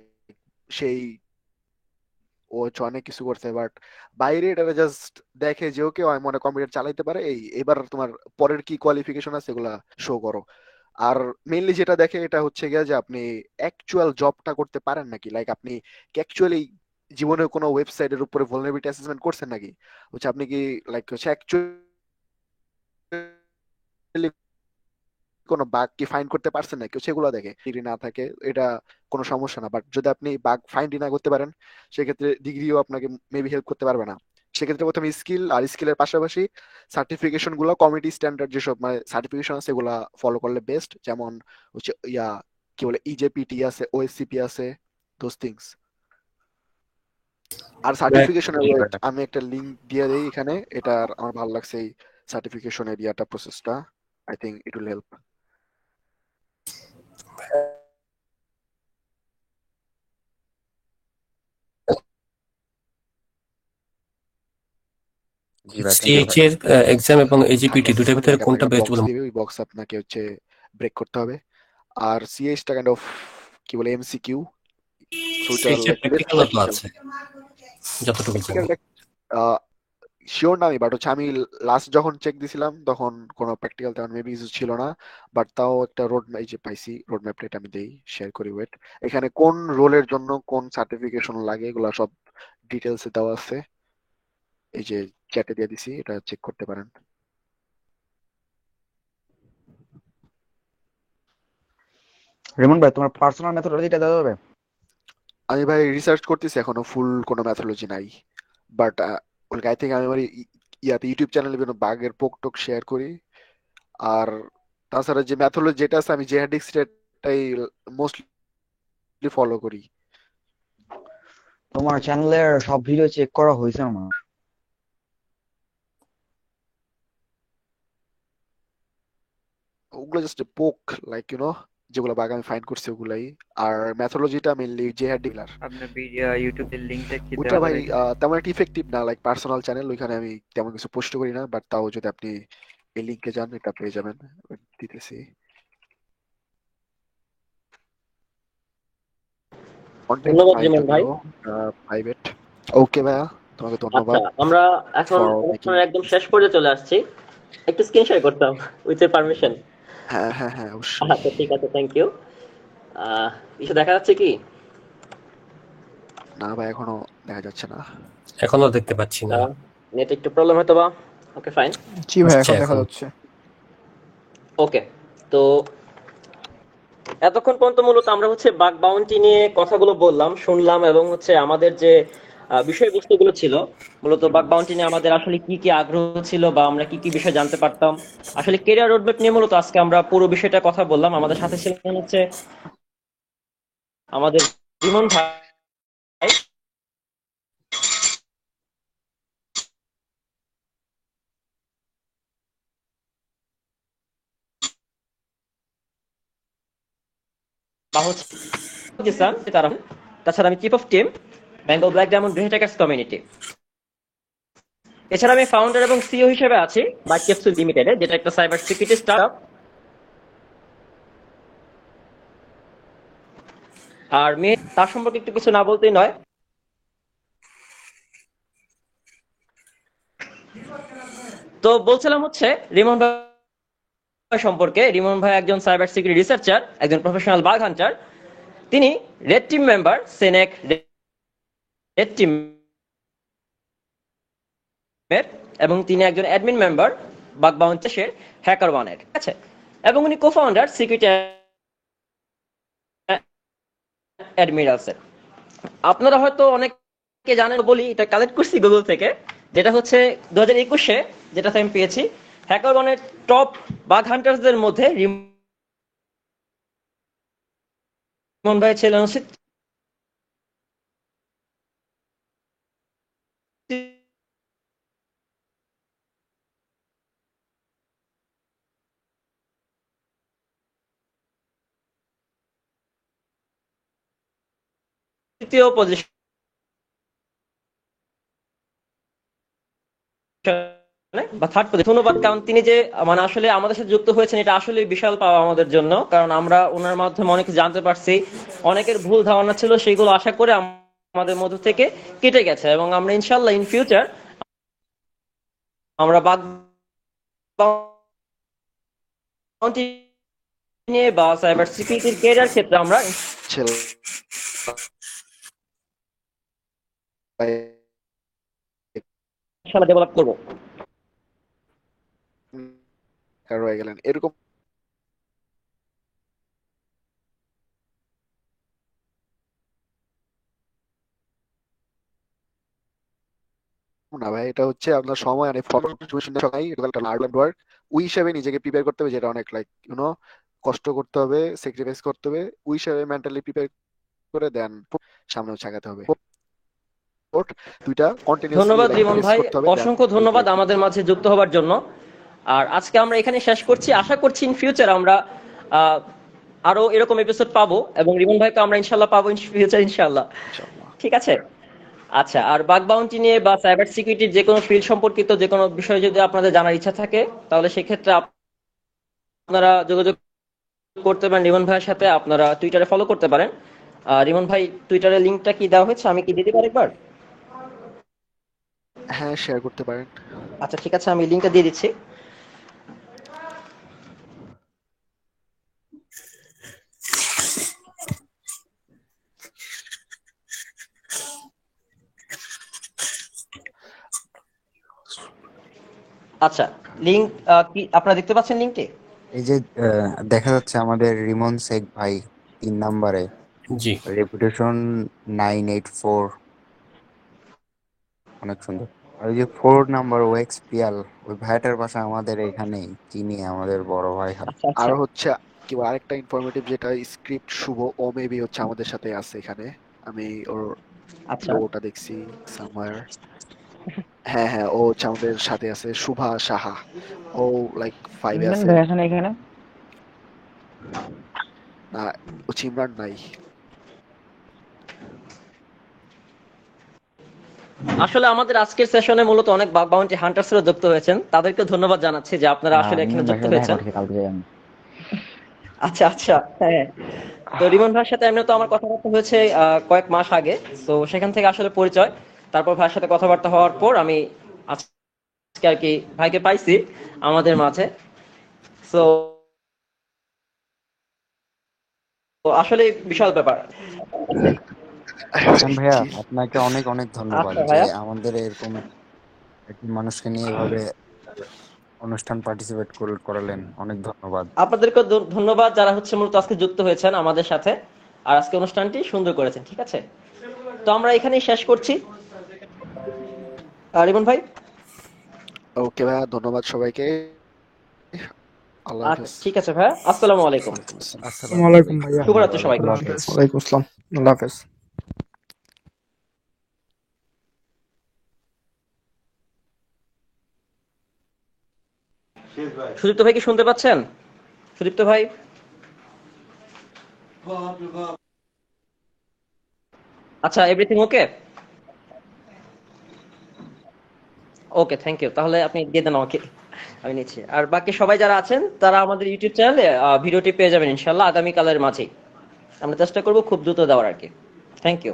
সেই ও হচ্ছে অনেক কিছু করছে, বাট বাইরে এটা জাস্ট দেখে যে ওকে মনে কম্পিউটার চালাইতে পারে, এই এবার তোমার পরের কি কোয়ালিফিকেশন আছে এগুলা শো করো। আর মেইনলি যেটা দেখে এটা হচ্ছে গিয়ে যে আপনি অ্যাকচুয়াল জবটা করতে পারেন নাকি, লাইক আপনি কি অ্যাকচুয়ালি জীবনে কোনো ওয়েবসাইটের উপরে vulnerability অ্যাসেসমেন্ট করছেন নাকি, হচ্ছে আপনি কি লাইক হচ্ছে অ্যাকচুয়ালি কোনো বাগ কি ফাইন্ড করতে পারছেন নাকি, সেগুলো দেখে। ডিগ্রি না থাকে এটা কোনো সমস্যা না, বাট যদি আপনি বাগ ফাইন্ডই না করতে পারেন সেক্ষেত্রে ডিগ্রিও আপনাকে মেবি হেল্প করতে পারবে না। সেক্ষেত্রে প্রথমে স্কিল, আর স্কিলের পাশাপাশি সার্টিফিকেশন গুলো কমিটি স্ট্যান্ডার্ড যেসব মানে সার্টিফিকেশন আছে এগুলা ফলো করলে বেস্ট। যেমন হচ্ছে ইয়া কি বলে ইজেপিটি আছে, ওএসসিপি আছে, দোজ থিংস। আর সার্টিফিকেশনের আমি একটা লিংক দিয়ে দিই এখানে, এটা আমার ভালো লাগছে এই সার্টিফিকেশনের ইয়াটা প্রসেসটা, I think it will help. CH এর এক্সাম এবং এজিপিটি দুটোর ভিতরে কোনটা বেস্ট বলে ওই বক্স আপনাকে হচ্ছে ব্রেক করতে হবে। আর সিএইচটা কাইন্ড অফ কি বলে এমসিকিউ, সিএইচ এর প্র্যাকটিক্যাল তো আছে যতটুকু জানি। শিওর না আমি, বাট হচ্ছে আমি লাস্ট যখন চেক দিছিলাম তখন কোনো প্র্যাকটিক্যাল তেমন মেবি ইউজ ছিল না, বাট তাও একটা রোড ম্যাপ যে পাইছি, রোড ম্যাপটা এটা আমি দেই, শেয়ার করি। ওয়েট, এখানে কোন রোলের জন্য কোন সার্টিফিকেশন লাগে এগুলা সব ডিটেলসে দেওয়া আছে, এই যে চ্যাটে দিয়ে দিছি, এটা চেক করতে পারেন। রেমন ভাই তোমার পার্সোনাল মেথডোলজিটা দেওয়া যাবে? আমি ভাই রিসার্চ করতেছি, এখনো ফুল কোনো মেথোলজি নাই, বাট আই থিঙ্ক আমি আমার ইয়াতে ইউটিউব চ্যানেলে বিভিন্ন বাগের পোক টোক শেয়ার করি। আর তাছাড়া যে মেথোলজি যেটা আছে আমি জেহাডিক্স এটাই মোস্টলি ফলো করি। তোমার চ্যানেলের সব ভিডিও চেক করা হয়েছে আমার। ওগুলো জাস্ট পোক, লাইক ইউ নো যেগুলো বাগ আমি ফাইন্ড করছি ওগুলাই। আর মেথোলজিটা মেইনলি জেহাদ ডিলার, আপনার ইউটিউবের লিংকটা কি ওইটা দেওয়া ভাই যাবে? তেমন একটা ইফেক্টিভ না, লাইক পার্সোনাল চ্যানেল, ওইখানে আমি তেমন কিছু পোস্ট করি না, বাট তাও যদি আপনি এই লিংকে যান এটা পেয়ে যাবেন, দিতেছি। ধন্যবাদ জিমান ভাই। প্রাইভেট। ওকে ভাইয়া, তোমাকে ধন্যবাদ। আচ্ছা, আমরা এখন অনুষ্ঠানের একদম শেষ পর্যায়ে চলে আসছি, একটু স্ক্রিন শেয়ার করতাম উইথ এর পারমিশন। হ্যাঁ হ্যাঁ হ্যাঁ অবশ্যই। আচ্ছা ঠিক আছে, থ্যাংক ইউ। কিছু দেখা যাচ্ছে কি? না ভাই এখনো দেখা যাচ্ছে না, এখনো দেখতে পাচ্ছি না, নেট একটু প্রবলেম হয়তো বা। Okay fine. জি ভাই এখন দেখা যাচ্ছে। ওকে, তো এতক্ষণ পর্যন্ত মূলত আমরা হচ্ছে বাগ বাউন্টি নিয়ে কথাগুলো বললাম, শুনলাম, এবং হচ্ছে আমাদের যে বিষয়বস্তুগুলো ছিল। মূলত বাগ বাউন্টি নিয়ে আমাদের আসলে কি কি আগ্রহ ছিল বা আমরা কি কি বিষয় জানতে পারতাম, আসলে কেরিয়ার রোডম্যাপ নিয়ে মূলত আজকে আমরা পুরো বিষয়টা কথা বললাম। আমাদের সাথে ছিলেন হচ্ছে আমাদের রিমন ভাই, বা হচ্ছে জিসান, তাছাড়া আমি chief of team Bengal black diamond green hackers community. এছাড়া আমি ফাউন্ডার এবং সিইও হিসেবে আছি বাইক ক্যাপসুল লিমিটেডে, যেটা একটা সাইবার সিকিউরিটি স্টার্টআপ। আর মেয়ে তার সম্পর্কে একটু কিছু না বলতেই নয়। তো বলছিলাম হচ্ছে রিমন ভাই সম্পর্কে। রিমন ভাই একজন সাইবার সিকিউরিটি রিসার্চার, একজন প্রফেশনাল বাগ হান্টার। তিনি রেড টিম মেম্বার, সেনেক রেড টিম, এবং তিনি একজন অ্যাডমিন মেম্বার বাগ বাউন্টির হ্যাকার ওয়ানের, ঠিক আছে। এবং উনি কো-ফাউন্ডার সিকিউরিটি অ্যাডমিরালসের। আপনারা হয়তো অনেকে জানেন, বলি এটা কালেক্ট করছি গুগল থেকে, যেটা হচ্ছে 2021-এ যেটা আমি পেয়েছি, হ্যাকার ওয়ানের টপ বাগ হান্টারসদের মধ্যে রিমন ভাই ছিলেন তৃতীয় পজিশন বা থার্ড পজিশন। ধন্যবাদ, কারণ তিনি যে মানে আসলে আমাদের সাথে যুক্ত হয়েছেন, এটা আসলে বিশাল পাওয়া আমাদের জন্য। কারণ আমরা ওনার মাধ্যমে অনেক জানতে পারছি, অনেকের ভুল ধারণা ছিল সেগুলো আশা করে আমাদের মধ্য থেকে কেটে গেছে। এবং আমরা ইনশাল্লাহ ইন ফিউচার আমরা বাগ বাউন্টি নিয়ে বা সাইবার সিকিউরিটির ক্যারিয়ার ক্ষেত্রে আমরা ইনশাল্লাহ ডেভেলপ করবো। রয়ে গেলেন এরকম না ভাই, এটা হচ্ছে আপনার সময় অনেক ওই হিসাবে নিজেকে প্রিপেয়ার করতে হবে, যেটা অনেক লাইক কষ্ট করতে হবে, স্যাক্রিফাইস করতে হবে। ওই হিসাবে মেন্টালি প্রিপেয়ার করে দেন সামনে আগাতে হবে। দুইটা কন্টিনিউয়াসলি ধন্যবাদ লাইক রিমন টেস্ট ভাই, করতে হবে, দেন অসংখ্য ধন্যবাদ আমাদের মাঝে যুক্ত হবার জন্য। আর আজকে আমরা এখানে শেষ করছি। আশা করছি ইন ফিউচার আমরা আরো এরকম এপিসোড পাবো, এবং রিমন ভাইকে আমরা ইনশাল্লাহ পাবো ইন ফিউচার ইনশাল্লাহ। ঠিক আছে, আচ্ছা। আর বাগ বাউন্টি নিয়ে বা সাইবার সিকিউরিটির যে কোনো ফিল্ড সম্পর্কিত যে কোনো বিষয় যদি আপনাদের জানার ইচ্ছা থাকে, তাহলে সেক্ষেত্রে আপনারা যোগাযোগ করতে পারেন রিমন ভাইয়ের সাথে। আপনারা টুইটারে ফলো করতে পারেন। রিমন ভাই, টুইটারের লিঙ্কটা কি দেওয়া হয়েছে, আমি কি দিতে পারি একবার? হ্যাঁ, শেয়ার করতে পারেন। আচ্ছা ঠিক আছে, আমি লিঙ্কটা দিয়ে দিচ্ছি। আচ্ছা, লিঙ্ক কি আপনারা দেখতে পাচ্ছেন লিঙ্কে? এই যে দেখা যাচ্ছে আমাদের রিমন শেখ ভাই 3 নম্বরে, জি, রেপুটেশন 984, অনেক সুন্দর। আর ওই যে 4 নাম্বার ওয়েক্স পিয়াল, ওই ভাইটার বাসা আমাদের এখানেই, চিনি, আমাদের বড় ভাই হয়। আর হচ্ছে কি আরেকটা ইনফরমেটিভ, যেটা স্ক্রিপ্ট শুভ, ও মেবি হচ্ছে আমাদের সাথে আছে এখানে। আমি ওর লোগোটা দেখছি সামওয়্যার। হ্যাঁ হ্যাঁ, ও হচ্ছে আমাদের সাথে আছে, শুভা সাহা। ও লাইক 5 এ আছে। ভাই আছেন এখানে? না, ও চিমরান নাই। আসলে আমাদের আজকের সেশনে মূলত অনেক বাগ বাউন্টি হান্টার্সরা যুক্ত হয়েছেন, তাদেরকে ধন্যবাদ জানাচ্ছি যে আপনারা আসলে এখানে যুক্ত হয়েছেন। আচ্ছা আচ্ছা, হ্যাঁ। তো রিমন ভাইয়ের সাথে এমনি তো আমার কথাবার্তা হয়েছে কয়েক মাস আগে, তো সেখান থেকে আসলে পরিচয়। তারপর ভাইয়ের সাথে কথাবার্তা হওয়ার পর আমি আজকে আর কি ভাইকে পাইছি আমাদের মাঝে। তো আসলে বিশাল ব্যাপার। হাসান ভাইয়া, আপনাকে অনেক অনেক ধন্যবাদ আচ্ছা যে ভাইয়া, আমাদের এরকম একটি মানুষকে নিয়ে এভাবে অনুষ্ঠান পার্টিসিপেট করালেন। অনেক ধন্যবাদ। আপনাদেরকে ধন্যবাদ যারা হচ্ছে মূলত আজকে যুক্ত হয়েছেন আমাদের সাথে আর আজকে অনুষ্ঠানটি সুন্দর করেছেন। ঠিক আছে, তো আমরা এখানেই শেষ করছি। রিমন ভাই? ওকে ভাইয়া, ধন্যবাদ সবাইকে। আল্লাহ আচ্ছা হাফেজ। ঠিক আছে ভাইয়া, আসসালামু আলাইকুম। আসসালামু ওয়ালাইকুম ভাইয়া। শুভরাত্রি সবাইকে। আল্লাহ হাফেজ। ওয়ালাইকুম আসসালাম। আল্লাহ হাফেজ। সুদীপ্ত ভাই কি শুনতে পাচ্ছেন? সুদীপ্ত ভাই? আচ্ছা, everything okay? Okay, thank you. তাহলে আপনি দিয়ে দেন আমাকে, আমি নিচ্ছি। আর বাকি সবাই যারা আছেন তারা আমাদের ইউটিউব চ্যানেলে ভিডিওটি পেয়ে যাবেন ইনশাল্লাহ আগামীকালের মাঝেই। আমরা চেষ্টা করবো খুব দ্রুত দেওয়ার আর কি। Thank you.